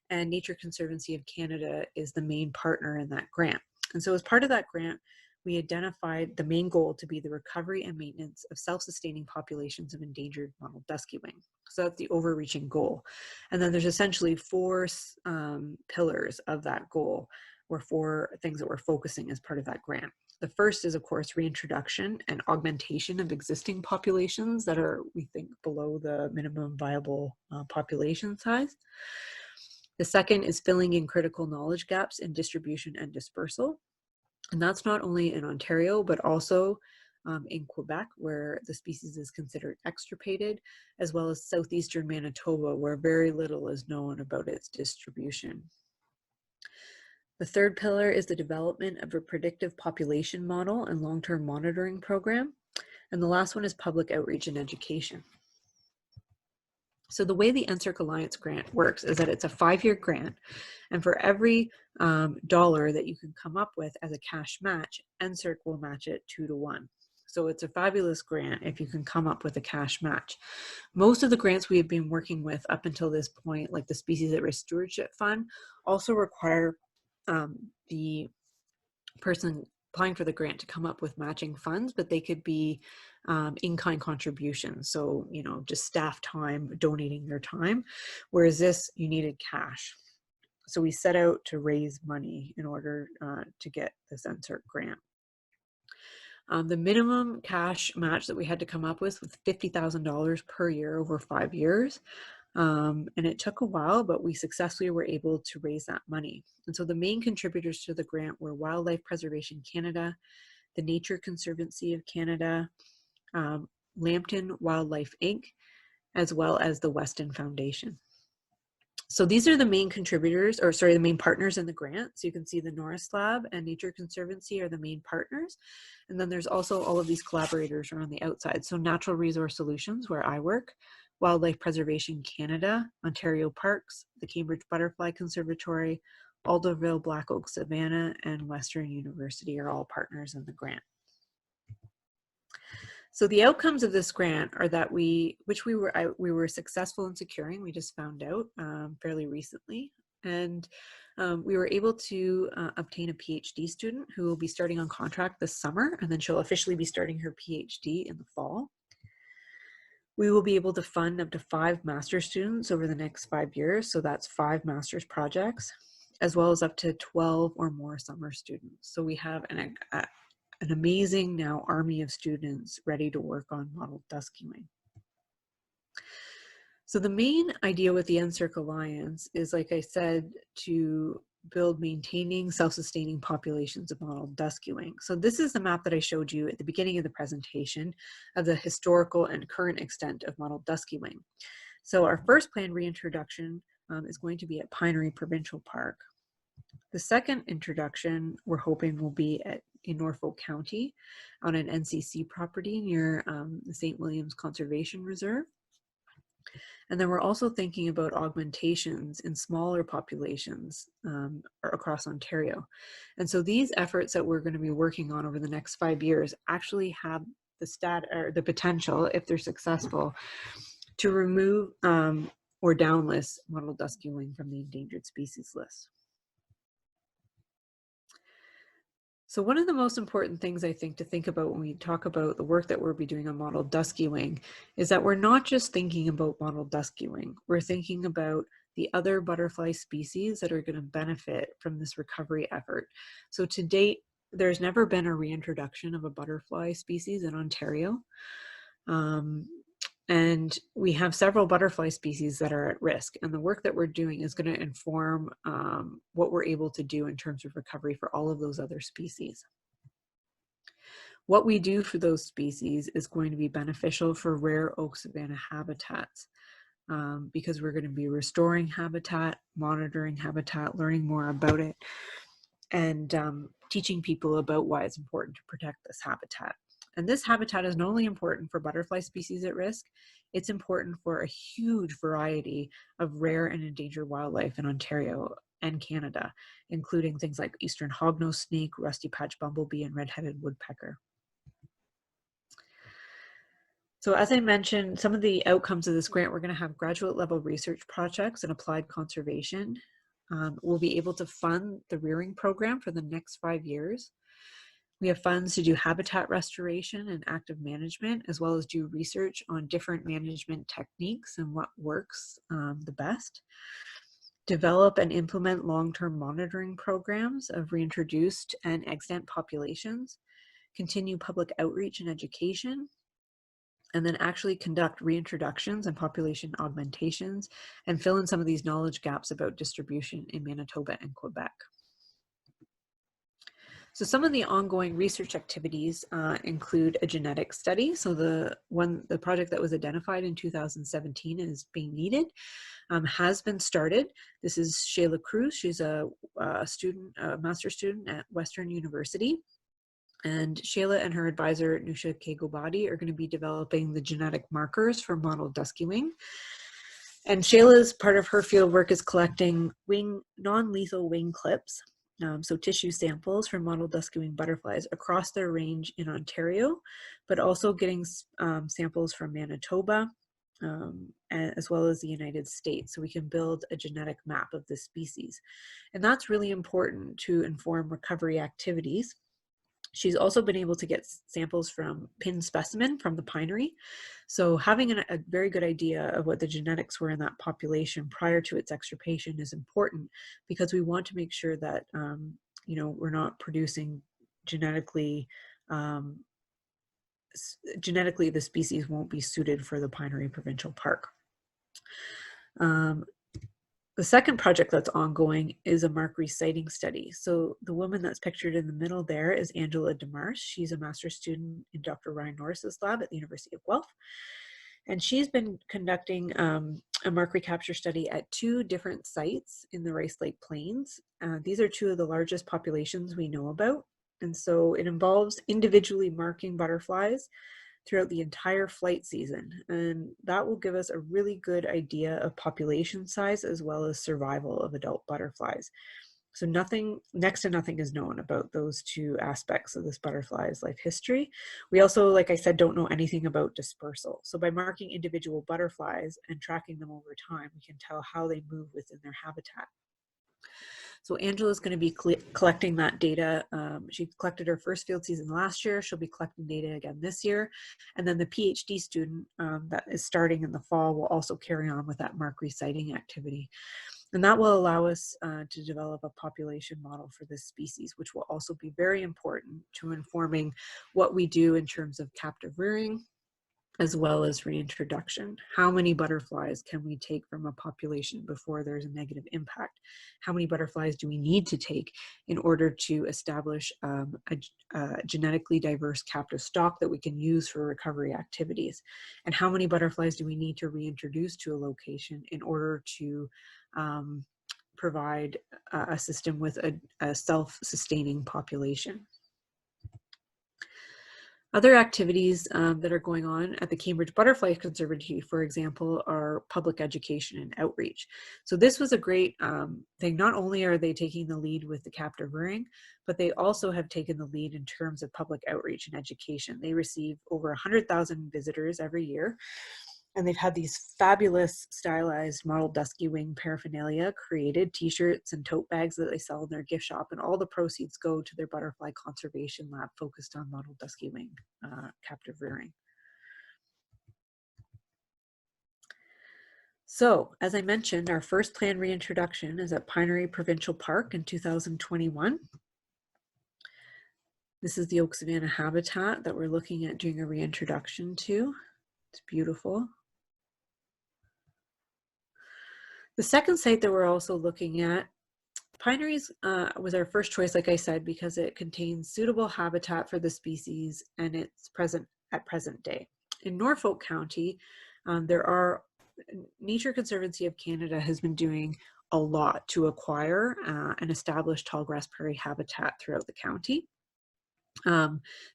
and Nature Conservancy of Canada is the main partner in that grant. And so as part of that grant, we identified the main goal to be the recovery and maintenance of self-sustaining populations of endangered mottled duskywing. So that's the overreaching goal. And then there's essentially four pillars of that goal, or four things that we're focusing as part of that grant. The first is, of course, reintroduction and augmentation of existing populations that are, we think, below the minimum viable population size. The second is filling in critical knowledge gaps in distribution and dispersal. And that's not only in Ontario, but also in Quebec, where the species is considered extirpated, as well as southeastern Manitoba, where very little is known about its distribution. The third pillar is the development of a predictive population model and long-term monitoring program. And the last one is public outreach and education. So the way the NSERC Alliance grant works is that it's a 5-year grant, and for every dollar that you can come up with as a cash match, NSERC will match it 2 to 1. So it's a fabulous grant if you can come up with a cash match. Most of the grants we have been working with up until this point, like the Species at Risk Stewardship Fund, also require the person applying for the grant to come up with matching funds, but they could be in-kind contributions. So, just staff time, donating their time, whereas this, you needed cash. So we set out to raise money in order to get this NSERC grant. The minimum cash match that we had to come up with was $50,000 per year over 5 years. And it took a while, but we successfully were able to raise that money. And so the main contributors to the grant were Wildlife Preservation Canada, the Nature Conservancy of Canada, Lambton Wildlife Inc., as well as the Weston Foundation. So these are the main contributors, or sorry, the main partners in the grant. So you can see the Norris Lab and Nature Conservancy are the main partners. And then there's also all of these collaborators around the outside. So Natural Resource Solutions, where I work, Wildlife Preservation Canada, Ontario Parks, the Cambridge Butterfly Conservatory, Alderville Black Oak Savanna, and Western University are all partners in the grant. So the outcomes of this grant are that we were successful in securing. We just found out fairly recently, and we were able to obtain a PhD student who will be starting on contract this summer, and then she'll officially be starting her PhD in the fall. We will be able to fund up to 5 master's students over the next 5 years, so that's 5 master's projects, as well as up to 12 or more summer students. So we have an amazing now army of students ready to work on mottled duskywing. So the main idea with the NSERC Alliance is, like I said, to build maintaining self-sustaining populations of mottled duskywing. So this is the map that I showed you at the beginning of the presentation of the historical and current extent of mottled duskywing. So our first planned reintroduction is going to be at Pinery Provincial Park. The second introduction we're hoping will be in Norfolk County on an NCC property near the St. Williams Conservation Reserve. And then we're also thinking about augmentations in smaller populations across Ontario. And so these efforts that we're going to be working on over the next 5 years actually have the potential, if they're successful, to remove or downlist mottled duskywing from the endangered species list. So one of the most important things I think to think about when we talk about the work that we'll be doing on mottled duskywing is that we're not just thinking about mottled duskywing. We're thinking about the other butterfly species that are going to benefit from this recovery effort. So to date, there's never been a reintroduction of a butterfly species in Ontario. And we have several butterfly species that are at risk. And the work that we're doing is going to inform what we're able to do in terms of recovery for all of those other species. What we do for those species is going to be beneficial for rare oak savanna habitats because we're going to be restoring habitat, monitoring habitat, learning more about it, and teaching people about why it's important to protect this habitat. And this habitat is not only important for butterfly species at risk, it's important for a huge variety of rare and endangered wildlife in Ontario and Canada, including things like eastern hognose snake, rusty patch bumblebee, and red-headed woodpecker. So as I mentioned, some of the outcomes of this grant, we're going to have graduate level research projects in applied conservation. We'll be able to fund the rearing program for the next 5 years. We have funds to do habitat restoration and active management, as well as do research on different management techniques and what works the best. Develop and implement long-term monitoring programs of reintroduced and extant populations. Continue public outreach and education. And then actually conduct reintroductions and population augmentations and fill in some of these knowledge gaps about distribution in Manitoba and Quebec. So some of the ongoing research activities include a genetic study. So the project that was identified in 2017 is being needed, has been started. This is Shayla Cruz. She's a master's student at Western University. And Shayla and her advisor, Nusha Kegobadi, are going to be developing the genetic markers for mottled duskywing. And Shayla's part of her field work is collecting non-lethal wing clips, so tissue samples from mottled duskywing butterflies across their range in Ontario, but also getting samples from Manitoba, as well as the United States, so we can build a genetic map of the species. And that's really important to inform recovery activities. She's also been able to get samples from pin specimen from the pinery. So having a very good idea of what the genetics were in that population prior to its extirpation is important, because we want to make sure that we're not producing genetically the species won't be suited for the Pinery Provincial Park. The second project that's ongoing is a mark reciting study. So the woman that's pictured in the middle there is Angela Demarche. She's a master's student in Dr. Ryan Norris's lab at the University of Guelph. And she's been conducting a mark recapture study at 2 different sites in the Rice Lake Plains. These are 2 of the largest populations we know about. And so it involves individually marking butterflies throughout the entire flight season. And that will give us a really good idea of population size as well as survival of adult butterflies. So next to nothing is known about those 2 aspects of this butterfly's life history. We also, like I said, don't know anything about dispersal. So by marking individual butterflies and tracking them over time, we can tell how they move within their habitat. So Angela's going to be collecting that data. She collected her first field season last year. She'll be collecting data again this year. And then the PhD student that is starting in the fall will also carry on with that mark reciting activity. And that will allow us to develop a population model for this species, which will also be very important to informing what we do in terms of captive rearing, as well as reintroduction. How many butterflies can we take from a population before there's a negative impact? How many butterflies do we need to take in order to establish a genetically diverse captive stock that we can use for recovery activities? And how many butterflies do we need to reintroduce to a location in order to provide a system with a self-sustaining population? Other activities that are going on at the Cambridge Butterfly Conservatory, for example, are public education and outreach. So this was a great thing. Not only are they taking the lead with the captive rearing, but they also have taken the lead in terms of public outreach and education. They receive over 100,000 visitors every year. And they've had these fabulous stylized mottled Duskywing paraphernalia created, t-shirts and tote bags that they sell in their gift shop, and all the proceeds go to their butterfly conservation lab focused on mottled Duskywing captive rearing. So, as I mentioned, our first planned reintroduction is at Pinery Provincial Park in 2021. This is the oak savanna habitat that we're looking at doing a reintroduction to. It's beautiful. The second site that we're also looking at, Pineries was our first choice, like I said, because it contains suitable habitat for the species and it's present at present day. In Norfolk County, Nature Conservancy of Canada has been doing a lot to acquire and establish tallgrass prairie habitat throughout the county.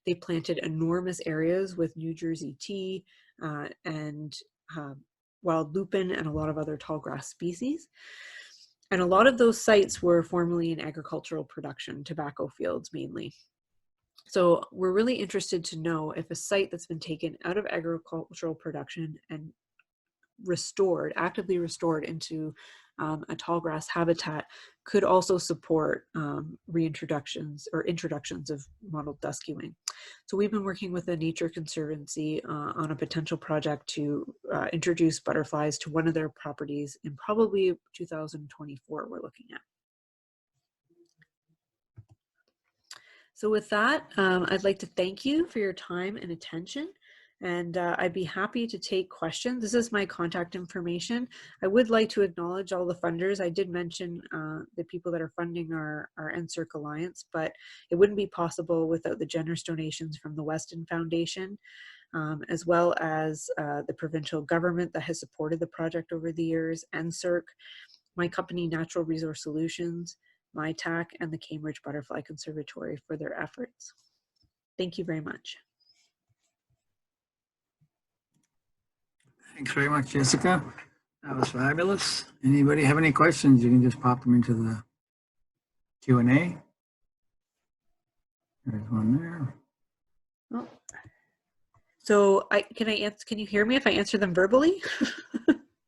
They planted enormous areas with New Jersey tea and wild lupin and a lot of other tallgrass species. And a lot of those sites were formerly in agricultural production, tobacco fields mainly. So we're really interested to know if a site that's been taken out of agricultural production and actively restored into a tallgrass habitat could also support reintroductions or introductions of mottled Duskywing. So we've been working with the Nature Conservancy on a potential project to introduce butterflies to one of their properties in probably 2024 we're looking at. So with that, I'd like to thank you for your time and attention. And I'd be happy to take questions. This is my contact information. I would like to acknowledge all the funders. I did mention the people that are funding our NSERC Alliance, but it wouldn't be possible without the generous donations from the Weston Foundation, as well as the provincial government that has supported the project over the years, NSERC, my company Natural Resource Solutions, MyTac, and the Cambridge Butterfly Conservatory for their efforts. Thank you very much. Thanks very much, Jessica. That was fabulous. Anybody have any questions? You can just pop them into the Q&A. There's one there. Oh. So can you hear me if I answer them verbally?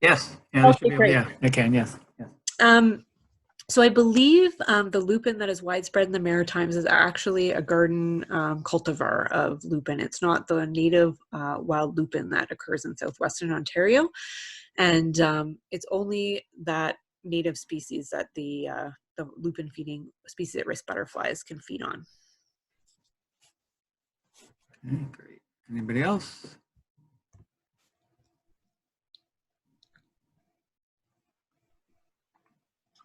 Yes. Yeah, okay, great. Yeah, I can. Yes. So I believe the lupin that is widespread in the Maritimes is actually a garden cultivar of lupin. It's not the native wild lupin that occurs in southwestern Ontario. And it's only that native species that the lupin feeding species at risk butterflies can feed on. Okay, great. Anybody else?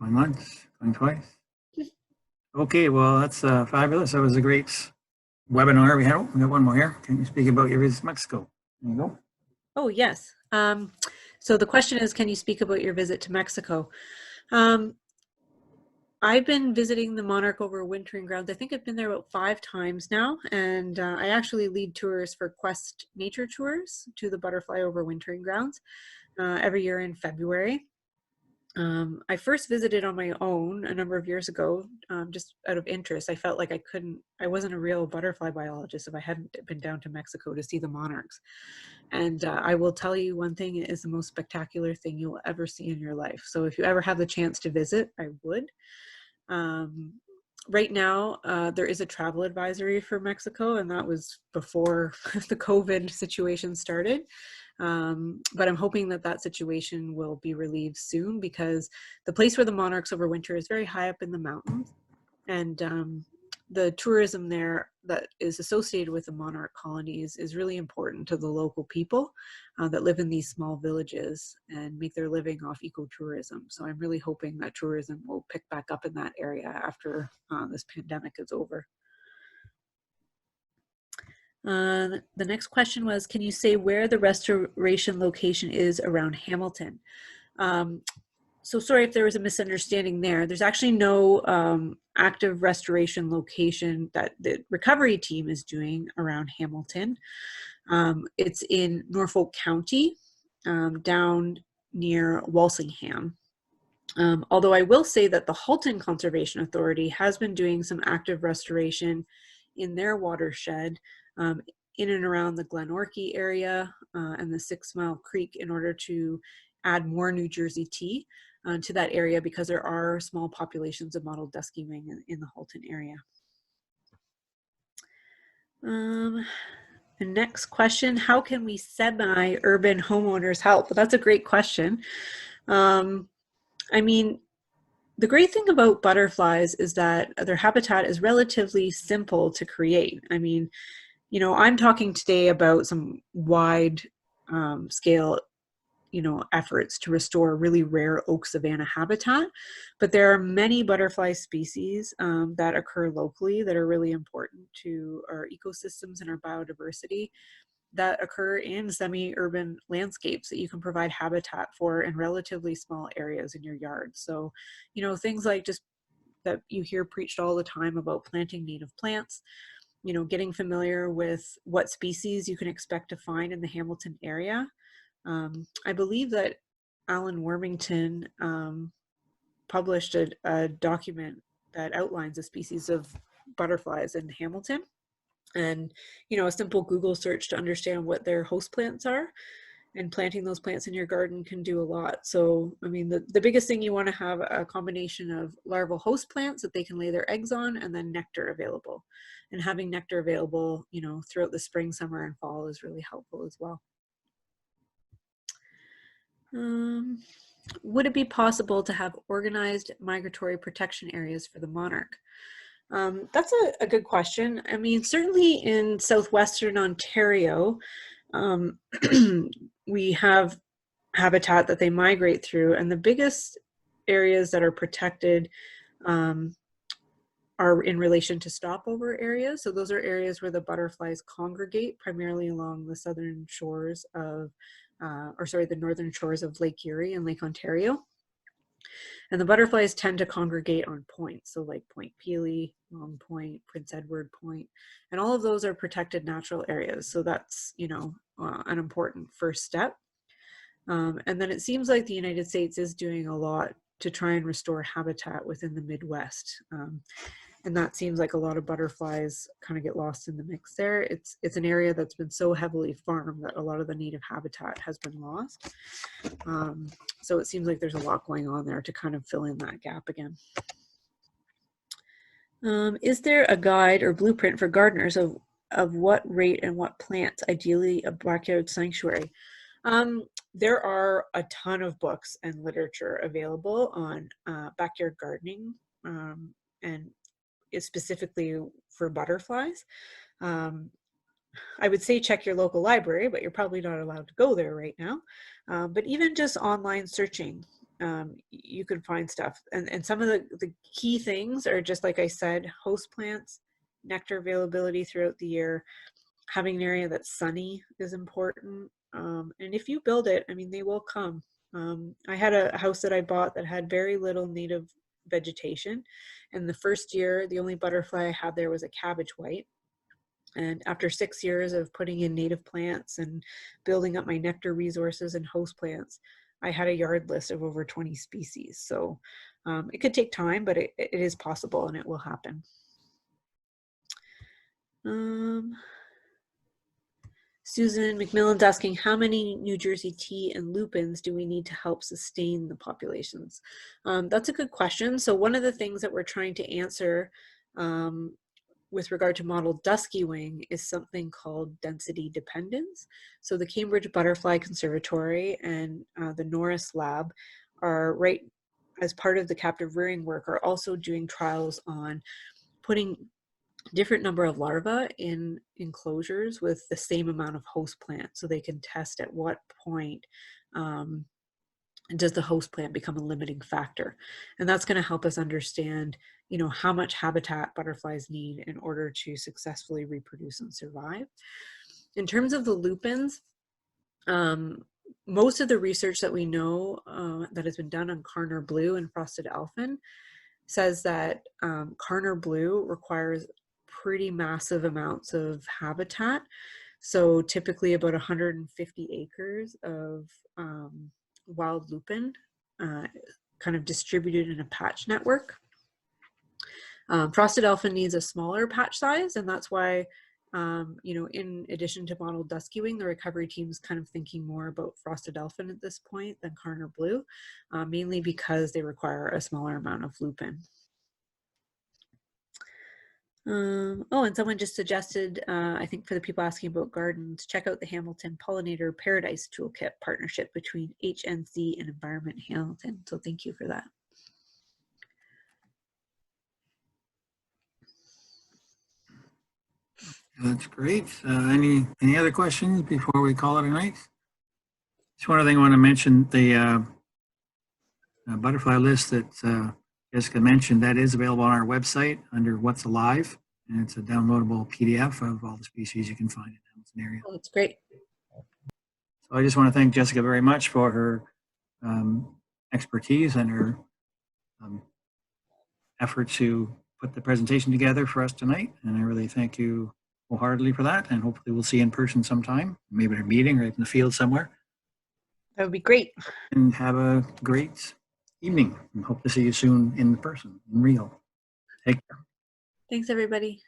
Going once, going twice. Okay, well, that's fabulous. That was a great webinar. We got one more here. Can you speak about your visit to Mexico? There you go. Oh, yes. So the question is, can you speak about your visit to Mexico? I've been visiting the Monarch overwintering grounds. I think I've been there about 5 times now, and I actually lead tours for Quest Nature Tours to the butterfly overwintering grounds every year in February. I first visited on my own a number of years ago, just out of interest. I felt like I wasn't a real butterfly biologist if I hadn't been down to Mexico to see the monarchs. And I will tell you one thing, it is the most spectacular thing you will ever see in your life. So if you ever have the chance to visit, I would. Right now, there is a travel advisory for Mexico, and that was before the COVID situation started. But I'm hoping that that situation will be relieved soon, because the place where the monarchs overwinter is very high up in the mountains, and the tourism there that is associated with the monarch colonies is really important to the local people that live in these small villages and make their living off ecotourism. So I'm really hoping that tourism will pick back up in that area after this pandemic is over. The next question was, can you say where the restoration location is around Hamilton? So sorry if there was a misunderstanding there. There's actually no active restoration location that the recovery team is doing around Hamilton. It's in Norfolk County, down near Walsingham. Although I will say that the Halton Conservation Authority has been doing some active restoration in their watershed in and around the Glenorchy area and the 6 Mile Creek in order to add more New Jersey tea to that area, because there are small populations of mottled duskywing in the Halton area. The next question, how can we semi-urban homeowners help? Well, that's a great question. I mean, the great thing about butterflies is that their habitat is relatively simple to create. I mean, you know, I'm talking today about some wide scale, you know, efforts to restore really rare oak savanna habitat, but there are many butterfly species that occur locally that are really important to our ecosystems and our biodiversity, that occur in semi-urban landscapes that you can provide habitat for in relatively small areas in your yard. So, you know, things like just that you hear preached all the time about planting native plants, you know, getting familiar with what species you can expect to find in the Hamilton area. I believe that Alan Wormington published a document that outlines the species of butterflies in Hamilton. And, you know, a simple Google search to understand what their host plants are, and planting those plants in your garden can do a lot. So, I mean, the biggest thing, you want to have a combination of larval host plants that they can lay their eggs on, and then nectar available. And having nectar available, you know, throughout the spring, summer, and fall is really helpful as well. Would it be possible to have organized migratory protection areas for the monarch? That's a good question. I mean, certainly in southwestern Ontario, we have habitat that they migrate through, and the biggest areas that are protected are in relation to stopover areas. So those are areas where the butterflies congregate, primarily along the southern shores of, the northern shores of Lake Erie and Lake Ontario. And the butterflies tend to congregate on points, so like Point Pelee, Long Point, Prince Edward Point, and all of those are protected natural areas. So that's, you know, an important first step. And then it seems like the United States is doing a lot to try and restore habitat within the Midwest. And that seems like a lot of butterflies kind of get lost in the mix there. It's an area that's been so heavily farmed that a lot of the native habitat has been lost. So it seems like there's a lot going on there to kind of fill in that gap again. Is there a guide or blueprint for gardeners of what rate and what plants, ideally a backyard sanctuary? There are a ton of books and literature available on backyard gardening, and specifically for butterflies. I would say check your local library, but you're probably not allowed to go there right now. But even just online searching, you can find stuff. And some of the key things are just, like I said, host plants, nectar availability throughout the year, having an area that's sunny is important. And if you build it, I mean, they will come. I had a house that I bought that had very little native vegetation. And the first year, the only butterfly I had there was a cabbage white. And after 6 years of putting in native plants and building up my nectar resources and host plants, I had a yard list of over 20 species. So it could take time, but it is possible and it will happen. Susan McMillan's asking, how many New Jersey tea and lupins do we need to help sustain the populations? That's a good question. So one of the things that we're trying to answer with regard to mottled duskywing is something called density dependence. So the Cambridge Butterfly Conservatory and the Norris Lab are, right as part of the captive rearing work, are also doing trials on putting different number of larvae in enclosures with the same amount of host plant, so they can test at what point does the host plant become a limiting factor. And that's going to help us understand, you know, how much habitat butterflies need in order to successfully reproduce and survive. In terms of the lupins, most of the research that we know that has been done on Karner blue and frosted elfin says that Karner blue requires pretty massive amounts of habitat. So typically about 150 acres of wild lupin kind of distributed in a patch network. Frosted elfin needs a smaller patch size, and that's why In addition to Mottled Duskywing, the recovery team's kind of thinking more about Frosted Elfin at this point than Karner Blue, mainly because they require a smaller amount of lupin. And someone just suggested, I think for the people asking about gardens, check out the Hamilton Pollinator Paradise Toolkit partnership between HNC and Environment Hamilton. So thank you for that. That's great. Any other questions before we call it a night? Just one other thing I want to mention, the butterfly list that Jessica mentioned, that is available on our website under What's Alive, and it's a downloadable PDF of all the species you can find in the Hamilton area. Oh, that's great. So I just want to thank Jessica very much for her expertise and her effort to put the presentation together for us tonight, and I really thank you wholeheartedly for that, and hopefully we'll see you in person sometime, maybe at a meeting or in the field somewhere. That would be great. And have a great evening, and hope to see you soon in person, in real. Take care. Thanks, everybody.